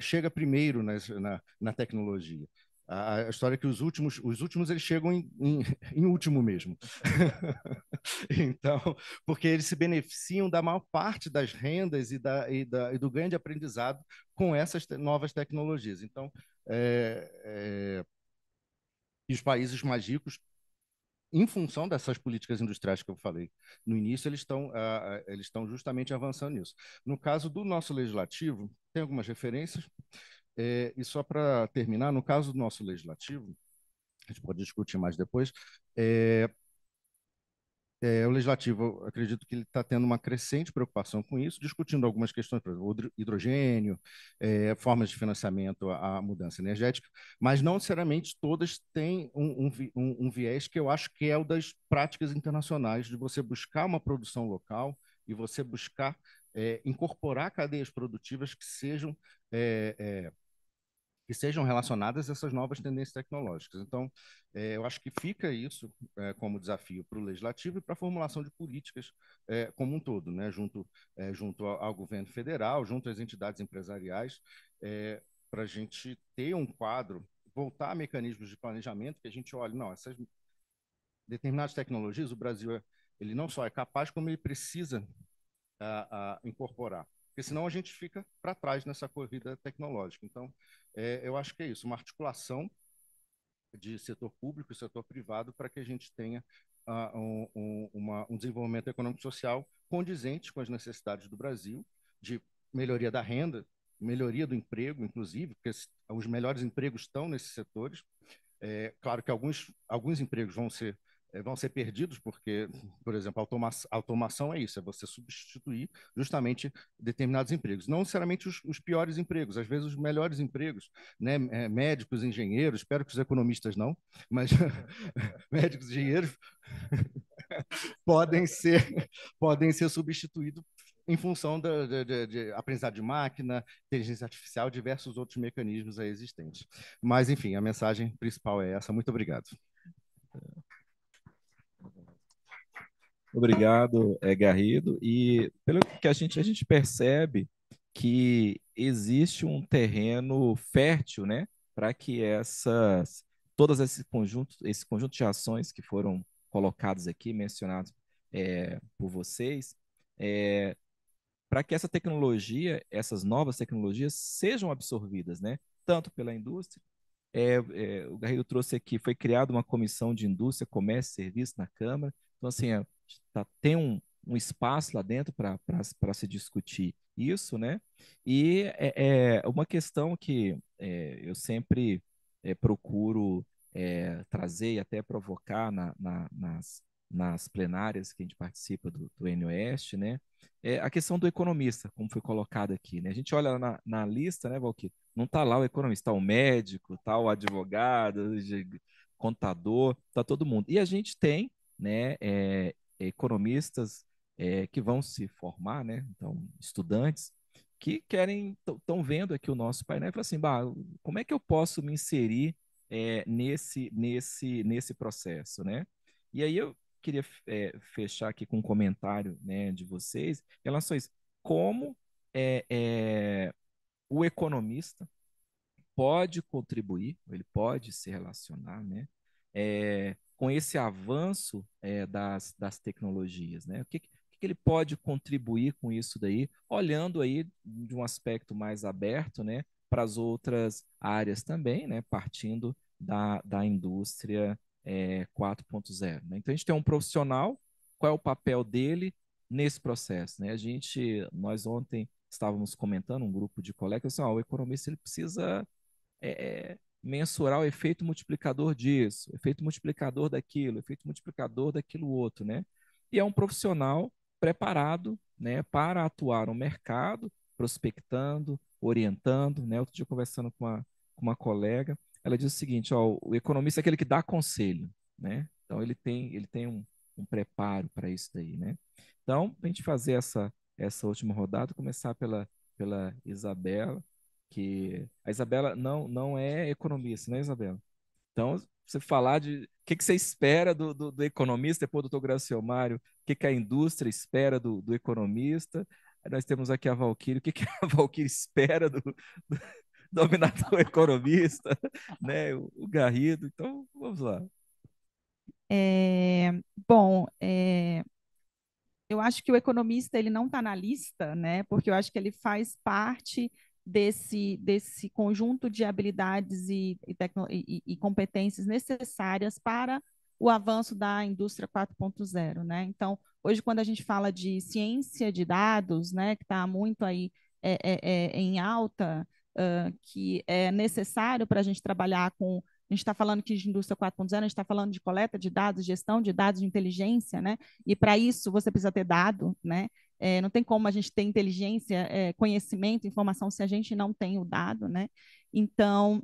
chega primeiro na tecnologia. A história é que os últimos eles chegam em último mesmo. Então, porque eles se beneficiam da maior parte das rendas e do ganho de aprendizado com essas novas tecnologias. Então, e os países mais ricos, em função dessas políticas industriais que eu falei no início, eles estão justamente avançando nisso. No caso do nosso legislativo, tem algumas referências, e só para terminar, no caso do nosso legislativo, a gente pode discutir mais depois, o legislativo, acredito que ele está tendo uma crescente preocupação com isso, discutindo algumas questões, por exemplo, o hidrogênio, formas de financiamento à mudança energética, mas não necessariamente todas têm um viés que eu acho que é o das práticas internacionais, de você buscar uma produção local e você buscar incorporar cadeias produtivas que sejam relacionadas a essas novas tendências tecnológicas. Então, eu acho que fica isso como desafio para o legislativo e para a formulação de políticas como um todo, né? junto ao governo federal, junto às entidades empresariais, para a gente ter um quadro, voltar a mecanismos de planejamento que a gente olhe, não, essas determinadas tecnologias, o Brasil ele não só é capaz, como ele precisa a incorporar, porque senão a gente fica para trás nessa corrida tecnológica. Então, eu acho que é isso, uma articulação de setor público e setor privado para que a gente tenha um desenvolvimento econômico e social condizente com as necessidades do Brasil, de melhoria da renda, melhoria do emprego, inclusive, porque os melhores empregos estão nesses setores. Claro que alguns empregos vão ser perdidos, porque, por exemplo, a automação é isso, é você substituir justamente determinados empregos. Não necessariamente os piores empregos, às vezes os melhores empregos, né? Médicos, engenheiros, espero que os economistas não, mas médicos, engenheiros podem ser substituídos em função de aprendizado de máquina, inteligência artificial, diversos outros mecanismos aí existentes. Mas, enfim, a mensagem principal é essa. Muito obrigado. Obrigado, Garrido. E pelo que a gente percebe que existe um terreno fértil, né, para que todas esse conjunto de ações que foram colocadas aqui, mencionados por vocês, para que essas novas tecnologias sejam absorvidas, né, tanto pela indústria. O Garrido trouxe aqui, foi criada uma comissão de indústria, comércio e serviço na Câmara. Então, assim, tem um espaço lá dentro para se discutir isso, né? E uma questão que eu sempre procuro trazer e até provocar nas plenárias que a gente participa do NOeste, né? É a questão do economista, como foi colocado aqui, né? A gente olha na lista, né, Valquírio? Não está lá o economista, está o médico, está o advogado, contador, está todo mundo. E a gente tem, né, economistas que vão se formar, né, então, estudantes que estão vendo aqui o nosso painel e falam assim, bah, como é que eu posso me inserir nesse processo, né? E aí eu queria fechar aqui com um comentário, né, de vocês em relação a isso. Como o economista pode contribuir, ele pode se relacionar, né, com esse avanço das tecnologias, né? O que ele pode contribuir com isso daí, olhando aí de um aspecto mais aberto, né, para as outras áreas também, né, partindo da indústria 4.0, né? Então a gente tem um profissional, qual é o papel dele nesse processo, né? Nós ontem estávamos comentando, um grupo de colegas, assim, o economista ele precisa mensurar o efeito multiplicador disso, o efeito multiplicador daquilo, o efeito multiplicador daquilo outro, né? E é um profissional preparado, né, para atuar no mercado, prospectando, orientando, né? Outro dia conversando com uma colega, ela disse o seguinte, ó, o economista é aquele que dá conselho, né? Então ele tem um preparo para isso daí, né? Então, para a gente fazer essa última rodada, começar pela Isabela, que a Isabela não é economista, né, Isabela? Então, você falar de o que você espera do economista, depois do doutor Graciomário, o que a indústria espera do economista. Aí nós temos aqui a Valquíria, o que a Valquíria espera do dominador economista, né? O Garrido. Então, vamos lá. Bom, eu acho que o economista ele não está na lista, né? Porque eu acho que ele faz parte desse conjunto de habilidades e competências necessárias para o avanço da indústria 4.0, né? Então, hoje, quando a gente fala de ciência de dados, né, que está muito aí em alta, que é necessário para a gente trabalhar com. A gente está falando aqui de indústria 4.0, a gente está falando de coleta de dados, gestão de dados, de inteligência, né? E para isso você precisa ter dado, né? Não tem como a gente ter inteligência, conhecimento, informação se a gente não tem o dado, né? Então,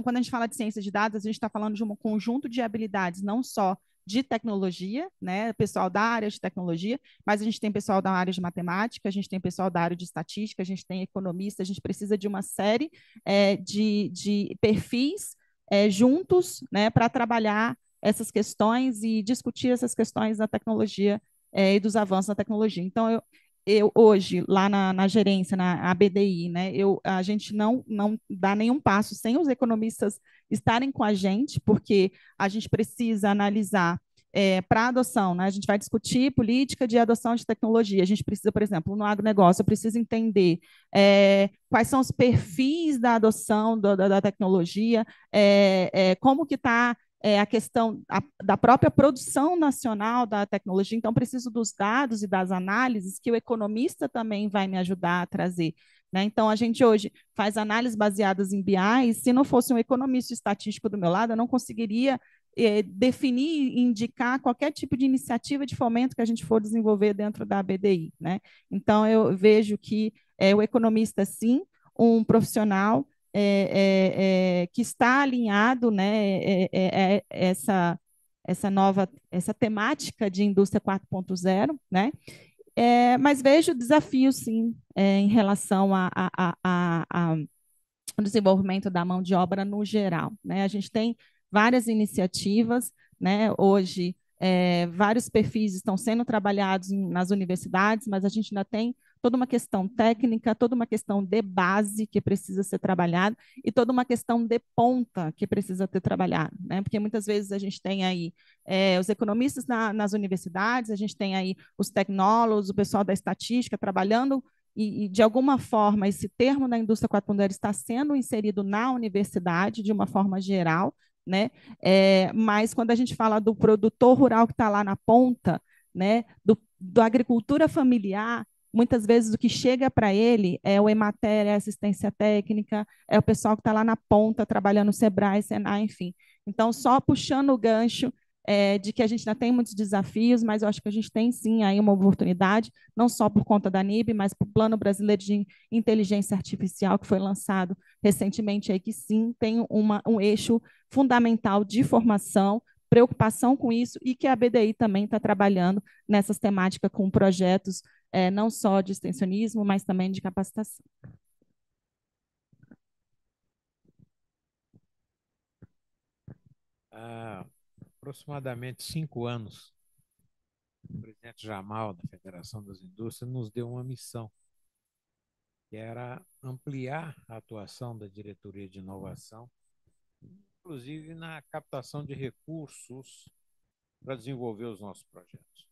quando a gente fala de ciência de dados, a gente está falando de um conjunto de habilidades, não só de tecnologia, né? Pessoal da área de tecnologia, mas a gente tem pessoal da área de matemática, a gente tem pessoal da área de estatística, a gente tem economista, a gente precisa de uma série de perfis juntos, né, para trabalhar essas questões e discutir essas questões da tecnologia e dos avanços da tecnologia. Então, eu hoje, lá na gerência, na ABDI, né, a gente não dá nenhum passo sem os economistas estarem com a gente, porque a gente precisa analisar para adoção, né? A gente vai discutir política de adoção de tecnologia. A gente precisa, por exemplo, no agronegócio, eu preciso entender quais são os perfis da adoção da tecnologia, como que está a questão da própria produção nacional da tecnologia. Então, preciso dos dados e das análises que o economista também vai me ajudar a trazer. Né? Então, a gente hoje faz análises baseadas em BI. Se não fosse um economista estatístico do meu lado, eu não conseguiria definir e indicar qualquer tipo de iniciativa de fomento que a gente for desenvolver dentro da ABDI. Né? Então, eu vejo que o economista, sim, um profissional que está alinhado, né, essa temática de indústria 4.0, né? Mas vejo desafios, sim, em relação ao desenvolvimento da mão de obra no geral, né? A gente tem várias iniciativas, né? Hoje, vários perfis estão sendo trabalhados nas universidades, mas a gente ainda tem toda uma questão técnica, toda uma questão de base que precisa ser trabalhada e toda uma questão de ponta que precisa ter trabalhado, né? Porque muitas vezes a gente tem aí os economistas nas universidades, a gente tem aí os tecnólogos, o pessoal da estatística trabalhando de alguma forma, esse termo da indústria 4.0 está sendo inserido na universidade de uma forma geral, né? Mas quando a gente fala do produtor rural que está lá na ponta, né? Da agricultura familiar, muitas vezes o que chega para ele é o Emater, é a assistência técnica, é o pessoal que está lá na ponta trabalhando no Sebrae, Senai, enfim. Então, só puxando o gancho de que a gente ainda tem muitos desafios, mas eu acho que a gente tem sim aí uma oportunidade, não só por conta da NIB, mas para o Plano Brasileiro de Inteligência Artificial, que foi lançado recentemente aí, que sim tem um eixo fundamental de formação, preocupação com isso, e que a BDI também está trabalhando nessas temáticas com projetos não só de extensionismo, mas também de capacitação. Há aproximadamente 5 anos, o presidente Jamal, da Federação das Indústrias, nos deu uma missão que era ampliar a atuação da diretoria de inovação, inclusive na captação de recursos para desenvolver os nossos projetos.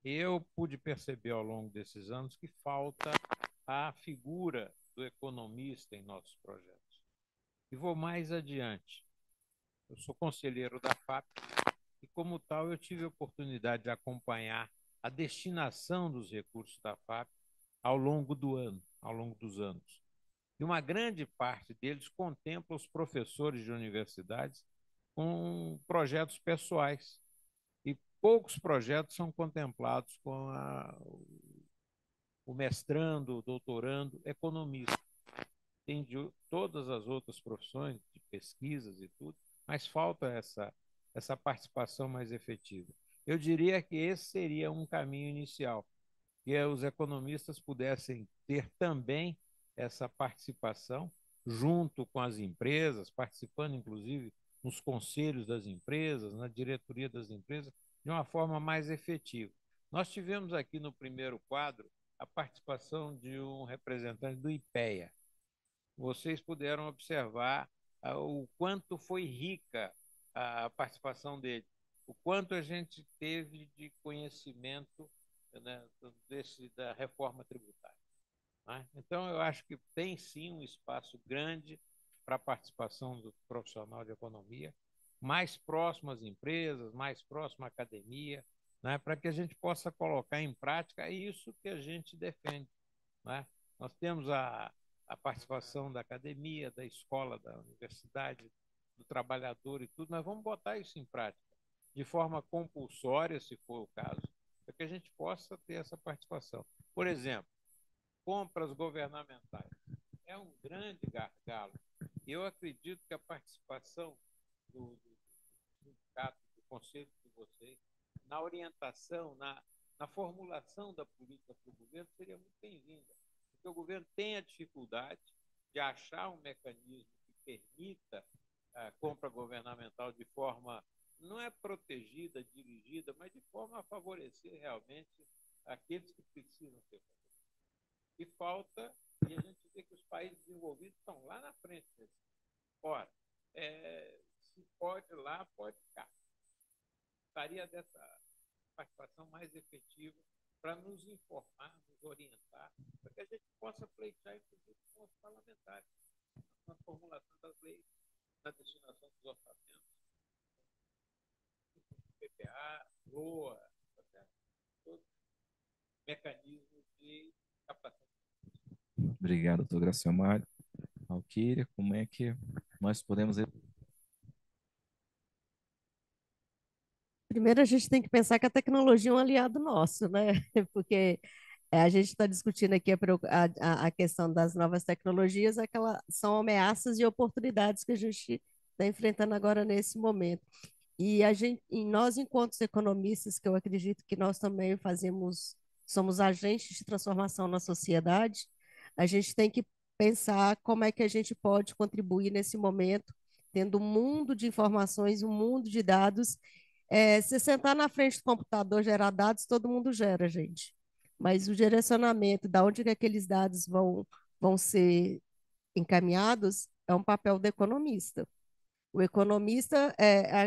Eu pude perceber ao longo desses anos que falta a figura do economista em nossos projetos. E vou mais adiante. Eu sou conselheiro da FAP e, como tal, eu tive a oportunidade de acompanhar a destinação dos recursos da FAP ao longo do ano, ao longo dos anos. E uma grande parte deles contempla os professores de universidades com projetos pessoais. E poucos projetos são contemplados com o mestrando, o doutorando, economista. Tem de todas as outras profissões, de pesquisas e tudo, mas falta essa participação mais efetiva. Eu diria que esse seria um caminho inicial, que os economistas pudessem ter também essa participação junto com as empresas, participando inclusive nos conselhos das empresas, na diretoria das empresas, de uma forma mais efetiva. Nós tivemos aqui no primeiro quadro a participação de um representante do IPEA. Vocês puderam observar o quanto foi rica a participação dele, o quanto a gente teve de conhecimento, né, da reforma tributária. Né? Então, eu acho que tem sim um espaço grande para a participação do profissional de economia, mais próximo às empresas, mais próximo à academia, né, para que a gente possa colocar em prática isso que a gente defende. Né? Nós temos a participação da academia, da escola, da universidade, do trabalhador e tudo, nós vamos botar isso em prática, de forma compulsória, se for o caso, para que a gente possa ter essa participação. Por exemplo, compras governamentais. É um grande gargalo. Eu acredito que a participação do sindicato, do conselho de vocês, na orientação, na formulação da política para o governo, seria muito bem-vinda. Porque o governo tem a dificuldade de achar um mecanismo que permita a compra governamental de forma, não é protegida, dirigida, mas de forma a favorecer realmente aqueles que precisam ser favorecidos. E falta, e a gente vê que os países desenvolvidos estão lá na frente desse. Ora, se pode lá, pode cá. Gostaria dessa participação mais efetiva para nos informar, nos orientar, para que a gente possa pleitear, inclusive, com os parlamentares, na formulação das leis, na destinação dos orçamentos, PPA, LOA, todos os mecanismos de captação. Obrigado, doutor Graciomar. Valquíria, como é que nós podemos... Primeiro, a gente tem que pensar que a tecnologia é um aliado nosso, né? Porque a gente está discutindo aqui a questão das novas tecnologias, são ameaças e oportunidades que a gente está enfrentando agora nesse momento. E nós, enquanto economistas, que eu acredito que nós também somos agentes de transformação na sociedade, a gente tem que pensar como é que a gente pode contribuir nesse momento, tendo um mundo de informações, um mundo de dados. Se sentar na frente do computador, gerar dados, todo mundo gera, gente. Mas o direcionamento, da onde que aqueles dados vão ser encaminhados, é um papel do economista. O economista,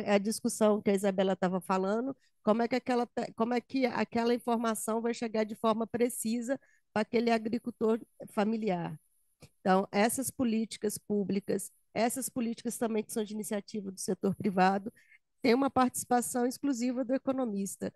a discussão que a Isabela estava falando, como é que aquela informação vai chegar de forma precisa para aquele agricultor familiar. Então, essas políticas públicas, essas políticas também que são de iniciativa do setor privado, tem uma participação exclusiva do economista.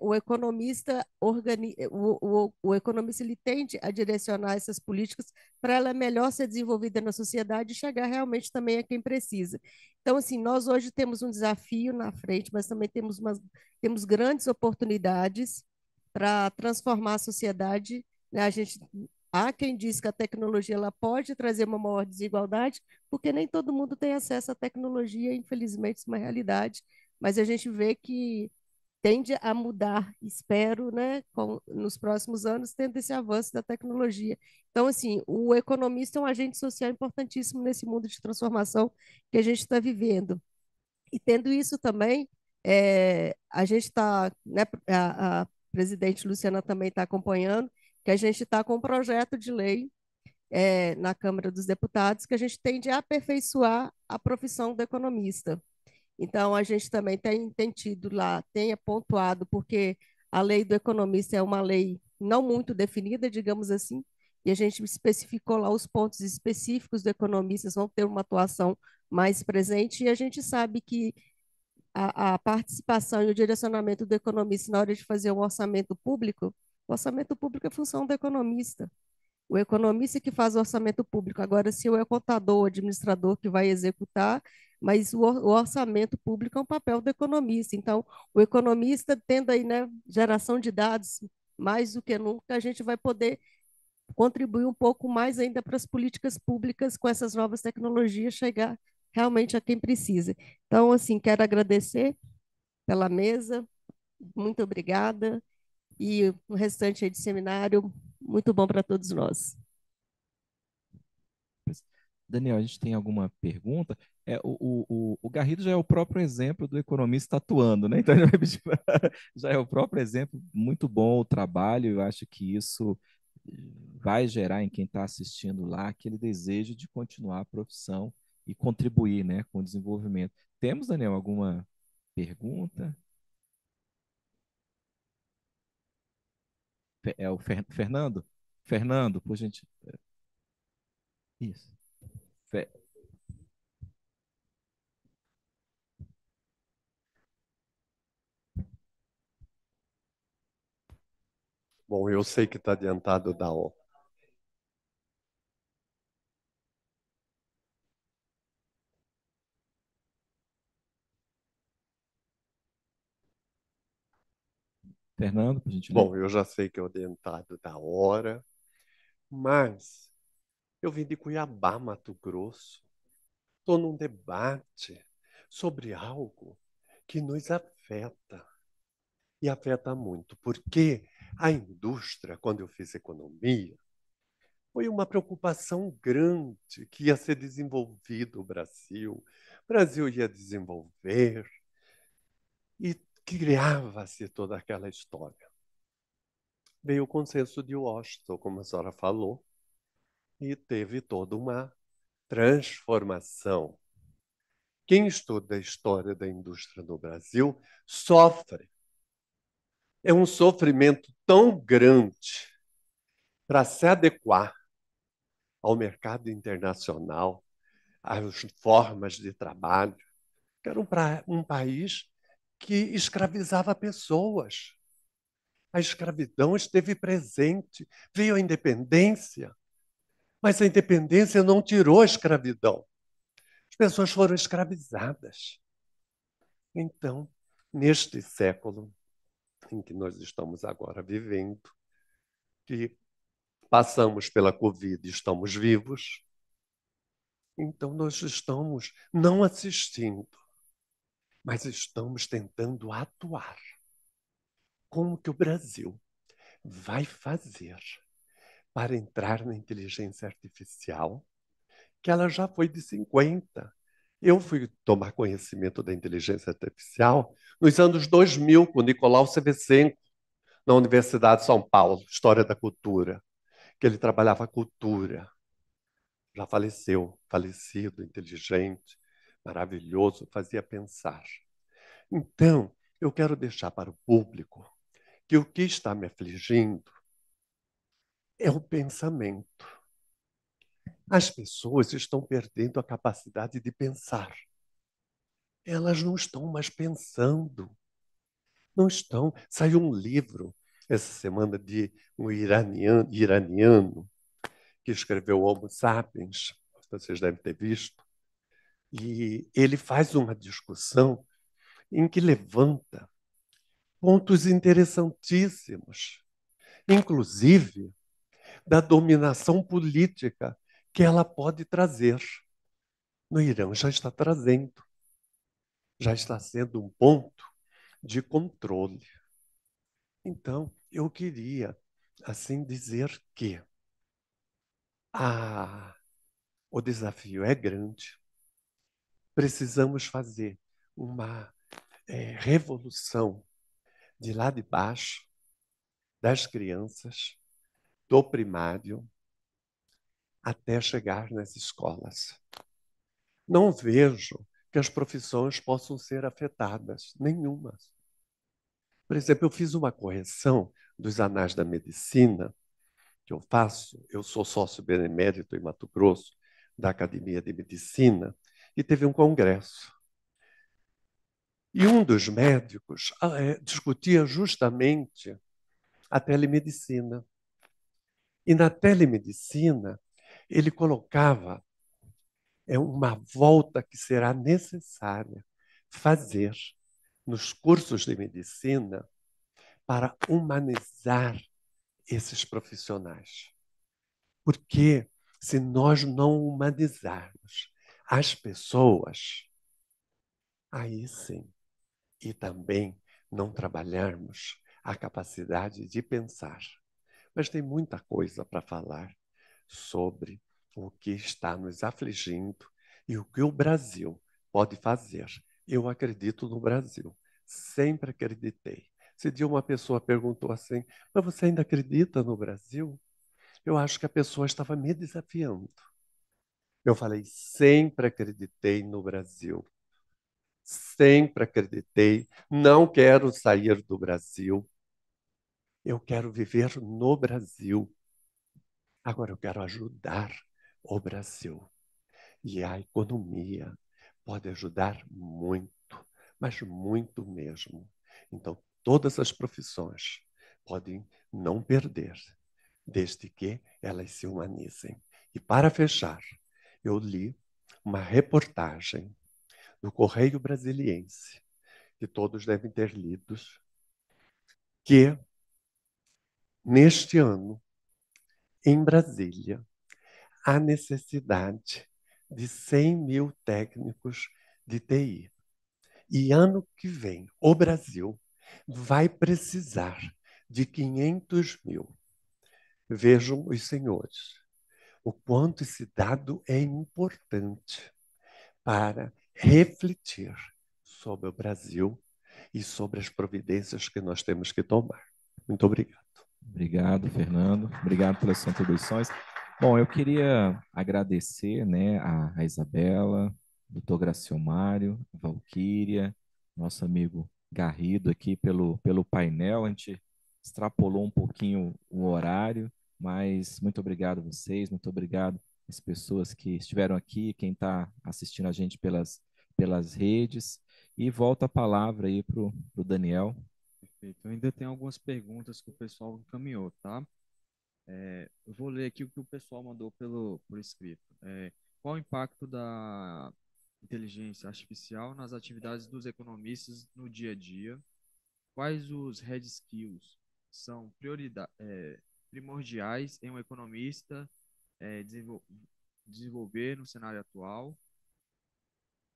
O economista o economista ele tende a direcionar essas políticas para ela melhor ser desenvolvida na sociedade e chegar realmente também a quem precisa. Então, assim, nós hoje temos um desafio na frente, mas também temos grandes oportunidades para transformar a sociedade, né? Há quem diz que a tecnologia ela pode trazer uma maior desigualdade, porque nem todo mundo tem acesso à tecnologia, infelizmente, isso é uma realidade, mas a gente vê que tende a mudar, espero, né, nos próximos anos, tendo esse avanço da tecnologia. Então, assim, o economista é um agente social importantíssimo nesse mundo de transformação que a gente está vivendo. E tendo isso também, a gente está, né, a presidente Luciana também está acompanhando, que a gente está com um projeto de lei na Câmara dos Deputados, que a gente tem de aperfeiçoar a profissão do economista. Então, a gente também tem tido lá, tem pontuado, porque a lei do economista é uma lei não muito definida, digamos assim, e a gente especificou lá os pontos específicos do economista, vão ter uma atuação mais presente, e a gente sabe que a participação e o direcionamento do economista na hora de fazer o orçamento público é função do economista. O economista que faz o orçamento público. Agora, se é o contador, o administrador que vai executar, mas o orçamento público é um papel do economista. Então, o economista tendo aí, né, geração de dados, mais do que nunca, a gente vai poder contribuir um pouco mais ainda para as políticas públicas com essas novas tecnologias chegar realmente a quem precisa. Então, assim, quero agradecer pela mesa, muito obrigada, e o restante aí de seminário, muito bom para todos nós. Daniel, a gente tem alguma pergunta? O Garrido já é o próprio exemplo do economista atuando, né? Então, ele vai pedir já é o próprio exemplo, muito bom o trabalho, eu acho que isso vai gerar em quem está assistindo lá aquele desejo de continuar a profissão e contribuir, né, com o desenvolvimento. Temos, Daniel, alguma pergunta? É o Fernando? Fernando, por gente. Isso. Fe- Bom, eu sei que está adiantado da hora. Fernando, por gentileza. Bom, eu já sei que é adiantado da hora, mas eu vim de Cuiabá, Mato Grosso. Estou num debate sobre algo que nos afeta. E afeta muito, porque a indústria, quando eu fiz economia, foi uma preocupação grande que ia ser desenvolvido o Brasil. O Brasil ia desenvolver e criava-se toda aquela história. Veio o consenso de Washington, como a senhora falou, e teve toda uma transformação. Quem estuda a história da indústria no Brasil sofre. É um sofrimento tão grande para se adequar ao mercado internacional, às formas de trabalho, que era um país que escravizava pessoas. A escravidão esteve presente, veio a independência, mas a independência não tirou a escravidão. As pessoas foram escravizadas. Então, neste século em que nós estamos agora vivendo, que passamos pela Covid e estamos vivos, então nós estamos não assistindo, mas estamos tentando atuar. Como que o Brasil vai fazer para entrar na inteligência artificial, que ela já foi de 50. Eu fui tomar conhecimento da inteligência artificial nos anos 2000, com Nicolau Sevesenko, na Universidade de São Paulo, História da Cultura, que ele trabalhava a cultura. Já faleceu, falecido, inteligente, maravilhoso, fazia pensar. Então, eu quero deixar para o público que o que está me afligindo é o pensamento. As pessoas estão perdendo a capacidade de pensar. Elas não estão mais pensando. Não estão. Saiu um livro essa semana de um iraniano que escreveu Homo Sapiens, vocês devem ter visto, e ele faz uma discussão em que levanta pontos interessantíssimos, inclusive da dominação política que ela pode trazer. No Irã já está trazendo, já está sendo um ponto de controle. Então, eu queria, assim, dizer que o desafio é grande, precisamos fazer uma revolução de lá de baixo, das crianças, do primário, até chegar nas escolas. Não vejo que as profissões possam ser afetadas, nenhuma. Por exemplo, eu fiz uma correção dos anais da medicina, que eu faço, eu sou sócio benemérito em Mato Grosso, da Academia de Medicina, e teve um congresso. E um dos médicos discutia justamente a telemedicina. E na telemedicina, ele colocava uma volta que será necessária fazer nos cursos de medicina para humanizar esses profissionais. Porque se nós não humanizarmos as pessoas, aí sim, e também não trabalharmos a capacidade de pensar. Mas tem muita coisa para falar sobre o que está nos afligindo e o que o Brasil pode fazer. Eu acredito no Brasil, sempre acreditei. Esse dia uma pessoa perguntou assim, mas você ainda acredita no Brasil? Eu acho que a pessoa estava me desafiando. Eu falei, sempre acreditei no Brasil. Sempre acreditei. Não quero sair do Brasil. Eu quero viver no Brasil. Agora eu quero ajudar o Brasil. E a economia pode ajudar muito, mas muito mesmo. Então, todas as profissões podem não perder, desde que elas se humanizem. E para fechar, eu li uma reportagem do Correio Brasiliense, que todos devem ter lido, que neste ano, em Brasília, há necessidade de 100 mil técnicos de TI. E ano que vem, o Brasil vai precisar de 500 mil. Vejam os senhores, o quanto esse dado é importante para refletir sobre o Brasil e sobre as providências que nós temos que tomar. Muito obrigado. Obrigado, Fernando. Obrigado pelas suas contribuições. Bom, eu queria agradecer, né, a Isabela, doutor Graciomário, a Valquíria, nosso amigo Garrido aqui pelo painel. A gente extrapolou um pouquinho o horário, mas muito obrigado a vocês, muito obrigado às pessoas que estiveram aqui, quem está assistindo a gente pelas redes. E volto a palavra aí para o Daniel. Perfeito. Eu ainda tenho algumas perguntas que o pessoal encaminhou, tá? Eu vou ler aqui o que o pessoal mandou por escrito. Qual o impacto da inteligência artificial nas atividades dos economistas no dia a dia? Quais os hard skills são primordiais em um economista desenvolver no cenário atual?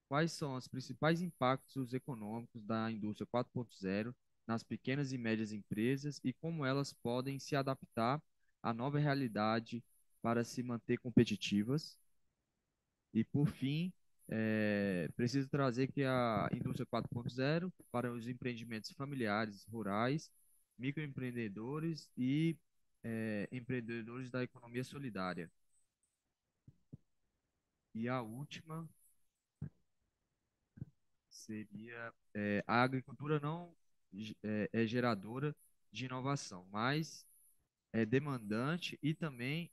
Quais são os principais impactos econômicos da indústria 4.0 nas pequenas e médias empresas e como elas podem se adaptar à nova realidade para se manter competitivas? E, por fim, preciso trazer que a indústria 4.0 para os empreendimentos familiares, rurais, microempreendedores e empreendedores da economia solidária. E a última seria a agricultura não é geradora de inovação, mas é demandante e também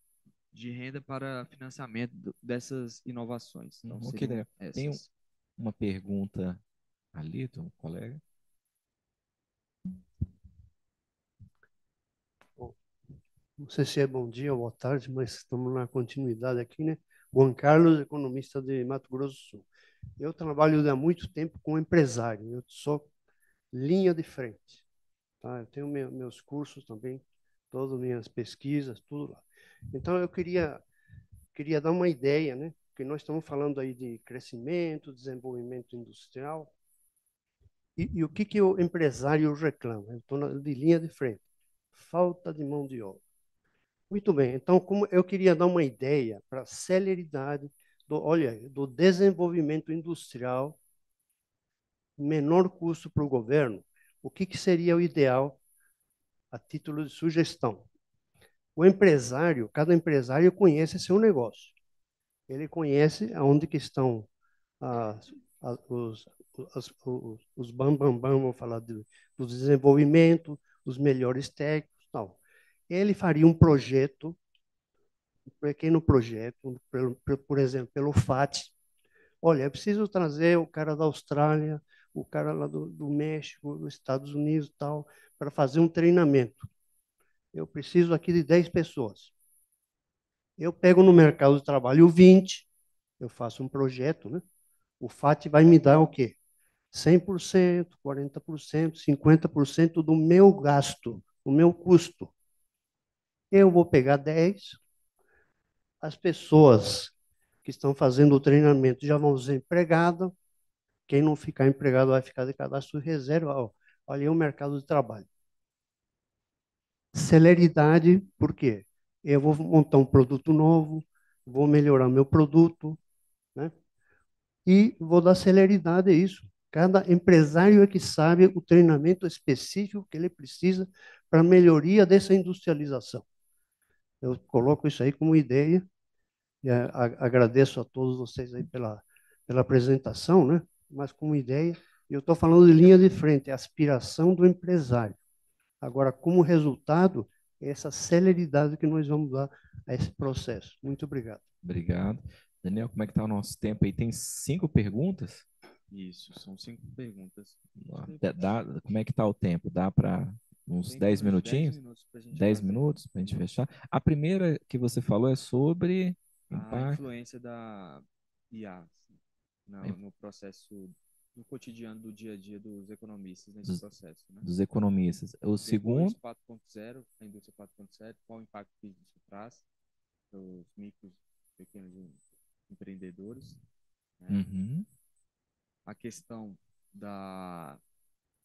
de renda para financiamento dessas inovações. Então, seriam Tem essas. uma pergunta ali do colega. Bom, não sei se é bom dia ou boa tarde, mas estamos na continuidade aqui, né? Juan Carlos, economista de Mato Grosso do Sul. Eu trabalho há muito tempo com empresário, eu sou linha de frente. Tá? Eu tenho meus cursos também, todas minhas pesquisas, tudo lá. Então, eu queria dar uma ideia, né? Porque nós estamos falando aí de crescimento, desenvolvimento industrial. E o que o empresário reclama? Eu estou de linha de frente. Falta de mão de obra. Muito bem. Então, como eu queria dar uma ideia para a celeridade do desenvolvimento industrial, menor custo para o governo, o que seria o ideal a título de sugestão? O empresário, cada empresário conhece seu negócio. Ele conhece aonde que estão as, os bambambam, vamos falar do desenvolvimento, os melhores técnicos, tal. Ele faria um projeto, um pequeno projeto, por exemplo, pelo FAT. Olha, eu preciso trazer o cara da Austrália, o cara lá do México, dos Estados Unidos, tal, para fazer um treinamento. Eu preciso aqui de 10 pessoas. Eu pego no mercado de trabalho 20, eu faço um projeto, né? O FAT vai me dar o quê? 100%, 40%, 50% do meu gasto, do meu custo. Eu vou pegar 10, as pessoas que estão fazendo o treinamento já vão ser empregadas, quem não ficar empregado vai ficar de cadastro de reserva. Ó, olha aí o mercado de trabalho. Celeridade, por quê? Eu vou montar um produto novo, vou melhorar meu produto, né? E vou dar celeridade a isso. Cada empresário é que sabe o treinamento específico que ele precisa para a melhoria dessa industrialização. Eu coloco isso aí como ideia e agradeço a todos vocês aí pela apresentação, né? Mas como ideia, eu estou falando de linha de frente, é a aspiração do empresário. Agora, como resultado, é essa celeridade que nós vamos dar a esse processo. Muito obrigado. Obrigado. Daniel, como é que está o nosso tempo aí? Tem 5 perguntas? Isso, são 5 perguntas. Como é que está o tempo? Dá para uns 10 minutinhos? 10 minutos para a gente fechar. A primeira que você falou é sobre a influência da IA no processo, no cotidiano do dia a dia dos economistas nesse processo, né? Dos economistas. O segundo... 4.0, a indústria 4.0, qual o impacto que isso traz para os micros, pequenos empreendedores, né? Uhum. A questão da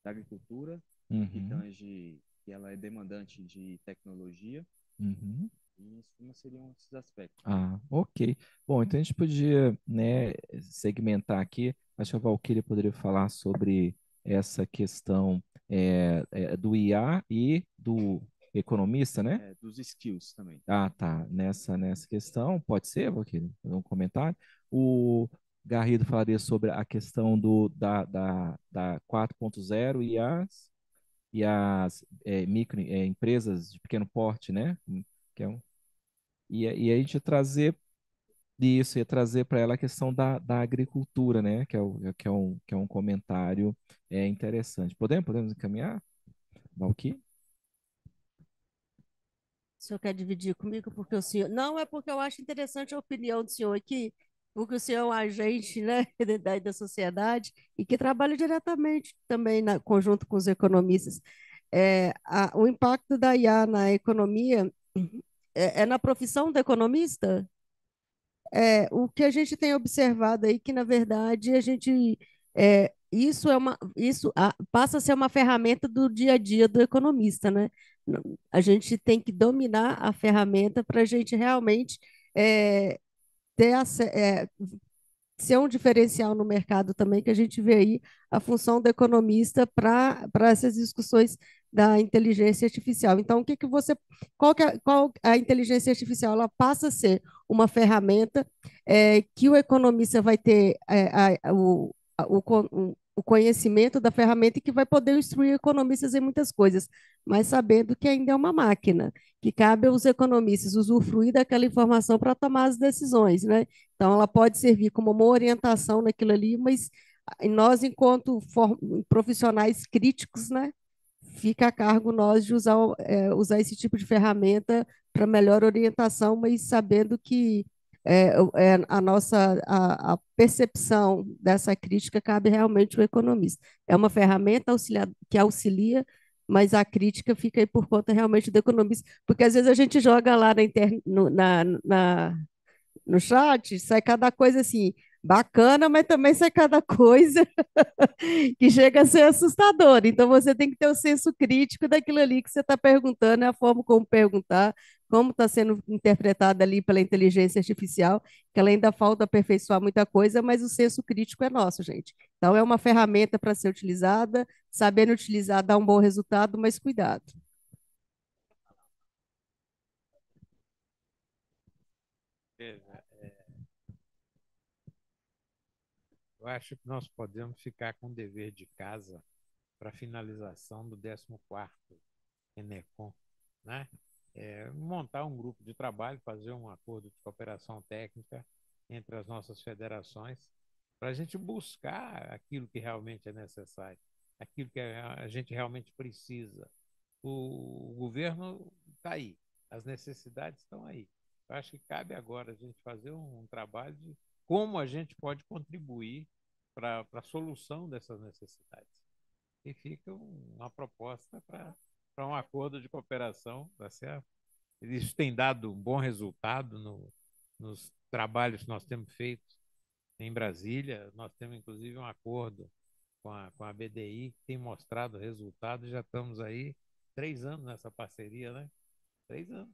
agricultura, que tange, que ela é demandante de tecnologia. Uhum. E em cima seriam esses aspectos. Ah, ok. Bom, então a gente podia, né, segmentar aqui. Acho que a Valquíria poderia falar sobre essa questão do IA e do economista, né? Dos skills também. Ah, tá. Nessa questão, pode ser, Valquíria? Fazer um comentário. O Garrido falaria sobre a questão da 4.0 e as micro empresas de pequeno porte, né? Que é e a gente ia trazer para ela a questão da agricultura, né? Que é um comentário interessante. Podemos encaminhar, Valquíria? O senhor quer dividir comigo? Porque o senhor... Não, é porque eu acho interessante a opinião do senhor aqui, porque o senhor é um agente, né, da sociedade e que trabalha diretamente também conjunto com os economistas. O impacto da IA na economia é na profissão do economista? O que a gente tem observado aí que, na verdade, isso passa a ser uma ferramenta do dia a dia do economista, né? A gente tem que dominar a ferramenta para a gente realmente é, ter ser um diferencial no mercado também, que a gente vê aí a função do economista para essas discussões da inteligência artificial. Então, qual a inteligência artificial? Ela passa a ser uma ferramenta que o economista vai ter o conhecimento da ferramenta e que vai poder instruir economistas em muitas coisas, mas sabendo que ainda é uma máquina, que cabe aos economistas usufruir daquela informação para tomar as decisões, né? Então, ela pode servir como uma orientação naquilo ali, mas nós, enquanto profissionais críticos, né, fica a cargo nós de usar esse tipo de ferramenta para melhor orientação, mas sabendo que a percepção dessa crítica cabe realmente ao economista. É uma ferramenta que auxilia, mas a crítica fica aí por conta realmente do economista, porque às vezes a gente joga lá no chat, sai cada coisa assim, bacana, mas também sai cada coisa que chega a ser assustador. Então, você tem que ter o senso crítico daquilo ali que você está perguntando, a forma como perguntar, como está sendo interpretada ali pela inteligência artificial, que ela ainda falta aperfeiçoar muita coisa, mas o senso crítico é nosso, gente. Então, é uma ferramenta para ser utilizada, sabendo utilizar dá um bom resultado, mas cuidado. eu acho que nós podemos ficar com o dever de casa para a finalização do 14º Enecom, né? Montar um grupo de trabalho, fazer um acordo de cooperação técnica entre as nossas federações, para a gente buscar aquilo que realmente é necessário, aquilo que a gente realmente precisa. O governo está aí, as necessidades estão aí. Eu acho que cabe agora a gente fazer um trabalho de como a gente pode contribuir para a solução dessas necessidades. E fica uma proposta para um acordo de cooperação, tá certo? Isso tem dado um bom resultado nos trabalhos que nós temos feito em Brasília. Nós temos, inclusive, um acordo com a BDI, que tem mostrado resultados. Já estamos aí 3 anos nessa parceria, né? 3 anos.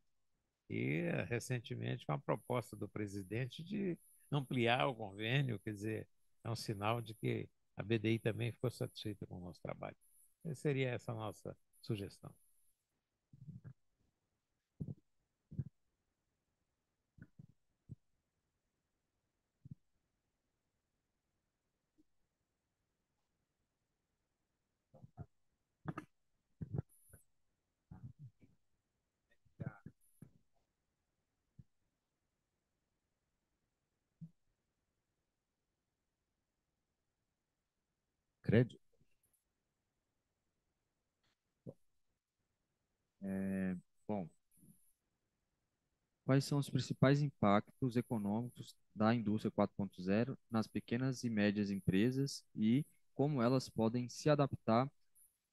E, recentemente, com a proposta do presidente de ampliar o convênio, quer dizer, é um sinal de que a BDI também ficou satisfeita com o nosso trabalho. Seria essa a nossa sugestão. Crédito? Bom, quais são os principais impactos econômicos da indústria 4.0 nas pequenas e médias empresas e como elas podem se adaptar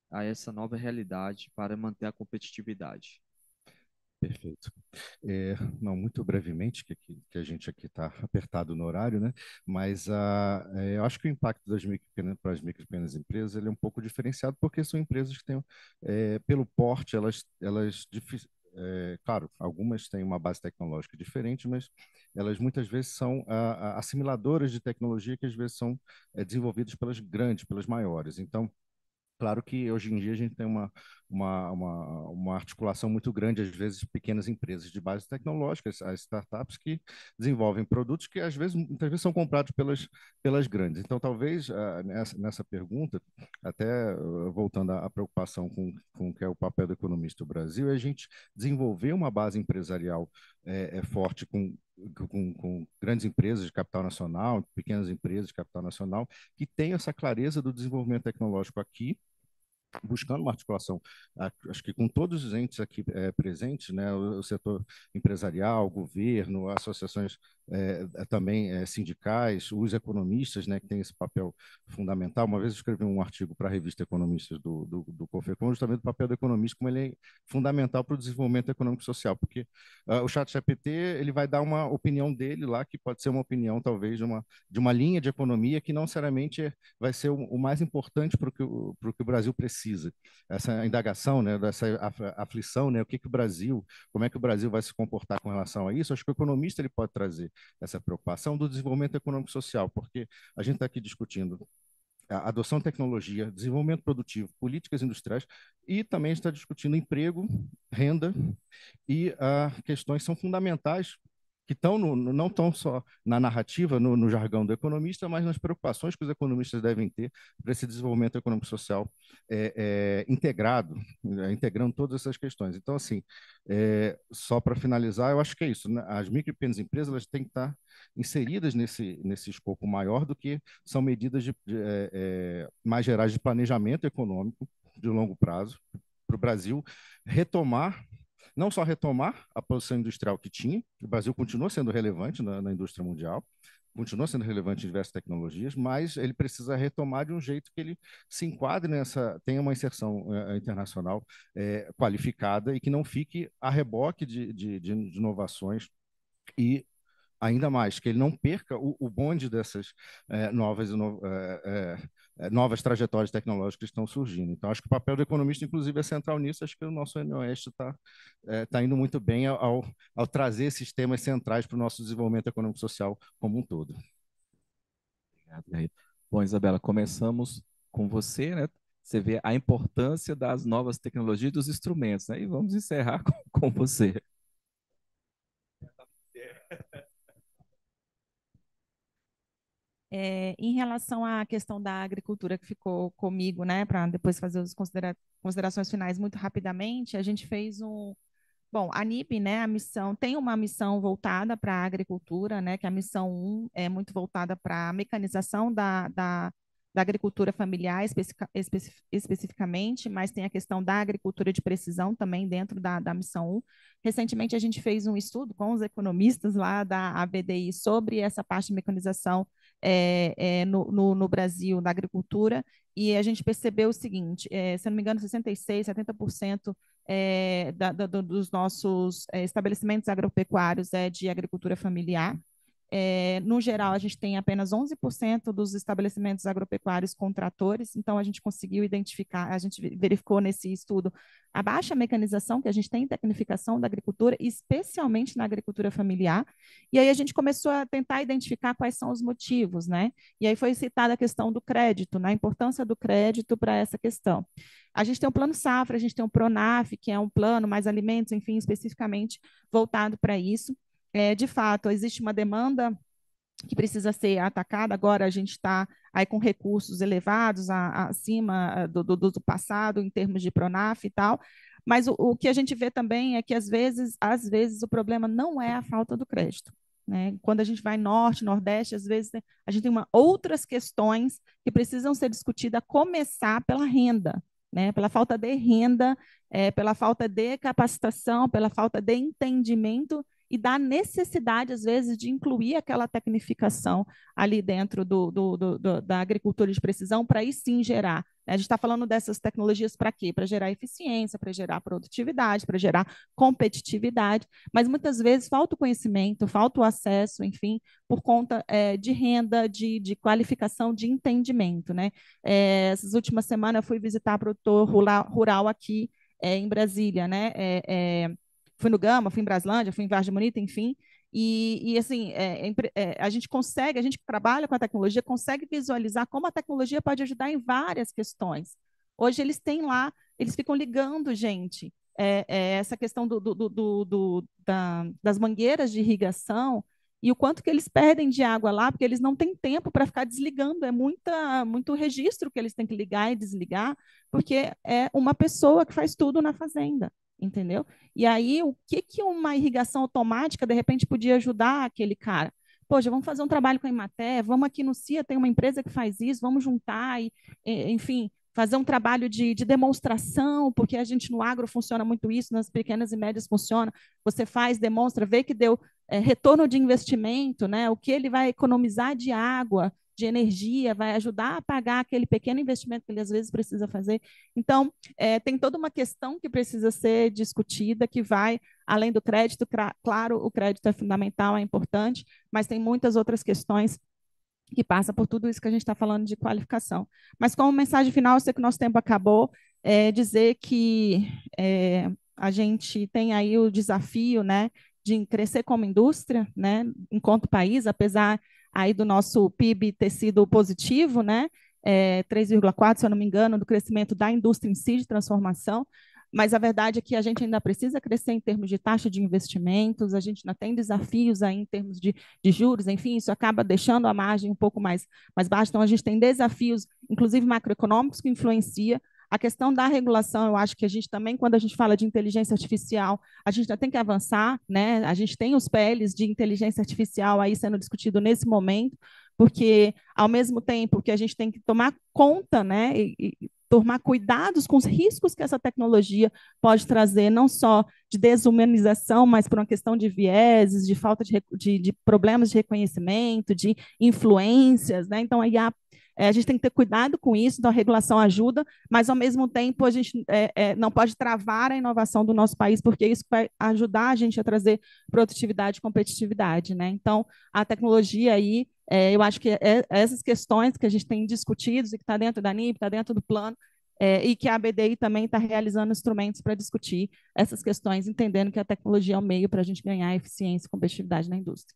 a essa nova realidade para manter a competitividade? Perfeito. Não, muito brevemente, que a gente aqui está apertado no horário, né? Mas eu acho que o impacto para as micro e pequenas empresas ele é um pouco diferenciado, porque são empresas que têm, pelo porte, claro, algumas têm uma base tecnológica diferente, mas elas muitas vezes são assimiladoras de tecnologia que às vezes são desenvolvidas pelas grandes, pelas maiores. Então, claro que hoje em dia a gente tem uma articulação muito grande, às vezes, de pequenas empresas de base tecnológica, as startups que desenvolvem produtos que, às vezes, muitas vezes são comprados pelas grandes. Então, talvez, nessa pergunta, até voltando à preocupação com o que é o papel do economista do Brasil, é a gente desenvolver uma base empresarial forte com grandes empresas de capital nacional, pequenas empresas de capital nacional, que tenham essa clareza do desenvolvimento tecnológico aqui, buscando uma articulação, acho que com todos os entes aqui presentes, né, o setor empresarial, o governo, associações também sindicais, os economistas, né, que têm esse papel fundamental. Uma vez eu escrevi um artigo para a revista Economistas do COFECON, justamente do papel do economista, como ele é fundamental para o desenvolvimento econômico e social, porque o ChatGPT ele vai dar uma opinião dele lá, que pode ser uma opinião, talvez, de uma linha de economia que não necessariamente vai ser o mais importante para o que o Brasil precisa. Essa indagação, né, dessa aflição, né, o Brasil, como é que o Brasil vai se comportar com relação a isso? Acho que o economista ele pode trazer essa preocupação do desenvolvimento econômico e social, porque a gente está aqui discutindo a adoção de tecnologia, desenvolvimento produtivo, políticas industriais, e também está discutindo emprego, renda, e questões são fundamentais que estão não estão só na narrativa, no jargão do economista, mas nas preocupações que os economistas devem ter para esse desenvolvimento econômico e social integrado, integrando todas essas questões. Então, assim, só para finalizar, eu acho que é isso, né? As micro e pequenas empresas elas têm que estar inseridas nesse escopo maior do que são medidas mais gerais de planejamento econômico de longo prazo para o Brasil retomar, não só retomar a posição industrial que tinha, o Brasil continua sendo relevante na indústria mundial, continua sendo relevante em diversas tecnologias, mas ele precisa retomar de um jeito que ele se enquadre tenha uma inserção internacional qualificada e que não fique a reboque de inovações e ainda mais, que ele não perca o bonde dessas novas trajetórias tecnológicas que estão surgindo. Então, acho que o papel do economista, inclusive, é central nisso. Acho que o nosso NOeste está indo muito bem ao trazer esses temas centrais para o nosso desenvolvimento econômico e social como um todo. Obrigado, Jair. Bom, Isabela, começamos com você, né? Você vê a importância das novas tecnologias e dos instrumentos, né? E vamos encerrar com você. Em relação à questão da agricultura que ficou comigo, né, para depois fazer as considerações finais muito rapidamente, a gente fez bom, a NIP, né, a missão, tem uma missão voltada para a agricultura, né, que a missão 1 é muito voltada para a mecanização da agricultura familiar, especificamente, mas tem a questão da agricultura de precisão também dentro da missão 1. Recentemente, a gente fez um estudo com os economistas lá da ABDI sobre essa parte de mecanização no Brasil, da agricultura, e a gente percebeu o seguinte, se eu não me engano, 66%, 70% dos nossos estabelecimentos agropecuários é de agricultura familiar. No geral, a gente tem apenas 11% dos estabelecimentos agropecuários com tratores, então a gente conseguiu identificar, a gente verificou nesse estudo a baixa mecanização que a gente tem em tecnificação da agricultura, especialmente na agricultura familiar, e aí a gente começou a tentar identificar quais são os motivos, né? E aí foi citada a questão do crédito, né? A importância do crédito para essa questão. A gente tem o Plano Safra, a gente tem o Pronaf, que é um plano mais alimentos, enfim, especificamente voltado para isso. De fato, existe uma demanda que precisa ser atacada. Agora a gente está aí com recursos elevados acima do passado em termos de Pronaf e tal. Mas o que a gente vê também é que às vezes o problema não é a falta do crédito, né? Quando a gente vai norte, nordeste, às vezes a gente tem outras questões que precisam ser discutidas, a começar pela renda, né? Pela falta de renda, pela falta de capacitação, pela falta de entendimento e da necessidade, às vezes, de incluir aquela tecnificação ali dentro da agricultura de precisão para aí sim gerar. A gente está falando dessas tecnologias para quê? Para gerar eficiência, para gerar produtividade, para gerar competitividade, mas muitas vezes falta o conhecimento, falta o acesso, enfim, por conta de renda, de qualificação, de entendimento, né? Essas últimas semanas eu fui visitar produtor rural aqui em Brasília, né? Fui no Gama, fui em Braslândia, fui em Vargem Bonita, enfim, e assim, a gente que trabalha com a tecnologia, consegue visualizar como a tecnologia pode ajudar em várias questões. Hoje eles têm lá, eles ficam ligando, gente, essa questão das mangueiras de irrigação e o quanto que eles perdem de água lá, porque eles não têm tempo para ficar desligando, é muito registro que eles têm que ligar e desligar, porque é uma pessoa que faz tudo na fazenda, entendeu? E aí, o que uma irrigação automática, de repente, podia ajudar aquele cara? Poxa, vamos fazer um trabalho com a Emater, vamos aqui no CIA, tem uma empresa que faz isso, vamos juntar, enfim, fazer um trabalho de demonstração, porque a gente no agro funciona muito isso, nas pequenas e médias funciona, você faz, demonstra, vê que deu retorno de investimento, né? O que ele vai economizar de água, de energia, vai ajudar a pagar aquele pequeno investimento que ele às vezes precisa fazer. Então, tem toda uma questão que precisa ser discutida, que vai além do crédito. Claro, o crédito é fundamental, é importante, mas tem muitas outras questões que passam por tudo isso que a gente está falando de qualificação. Mas como mensagem final, eu sei que o nosso tempo acabou, dizer que a gente tem aí o desafio, né, de crescer como indústria, né, enquanto país, apesar aí do nosso PIB ter sido positivo, né, 3,4, se eu não me engano, do crescimento da indústria em si de transformação, mas a verdade é que a gente ainda precisa crescer em termos de taxa de investimentos, a gente ainda tem desafios aí em termos de juros, enfim, isso acaba deixando a margem um pouco mais baixa, então a gente tem desafios, inclusive macroeconômicos, que influenciam. A questão da regulação, eu acho que a gente também, quando a gente fala de inteligência artificial, a gente ainda tem que avançar, né? A gente tem os PLs de inteligência artificial aí sendo discutido nesse momento, porque, ao mesmo tempo que a gente tem que tomar conta, né, e tomar cuidados com os riscos que essa tecnologia pode trazer, não só de desumanização, mas por uma questão de vieses, de falta de problemas de reconhecimento, de influências, né? Então, aí a gente tem que ter cuidado com isso, então a regulação ajuda, mas, ao mesmo tempo, a gente não pode travar a inovação do nosso país, porque isso vai ajudar a gente a trazer produtividade e competitividade, né? Então, a tecnologia aí, eu acho que essas questões que a gente tem discutido e que está dentro da NIP, está dentro do plano, e que a ABDI também está realizando instrumentos para discutir essas questões, entendendo que a tecnologia é o meio para a gente ganhar eficiência e competitividade na indústria.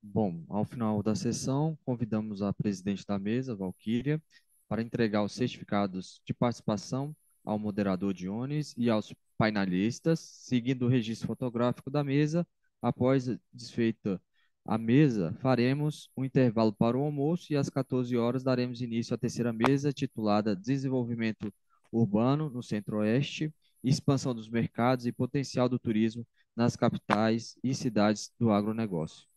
Bom, ao final da sessão, convidamos a presidente da mesa, Valquíria, para entregar os certificados de participação ao moderador Dionis e aos painelistas, seguindo o registro fotográfico da mesa. Após desfeita a mesa, faremos um intervalo para o almoço e às 14 horas daremos início à terceira mesa, titulada Desenvolvimento Urbano no Centro-Oeste, Expansão dos Mercados e Potencial do Turismo nas capitais e cidades do agronegócio.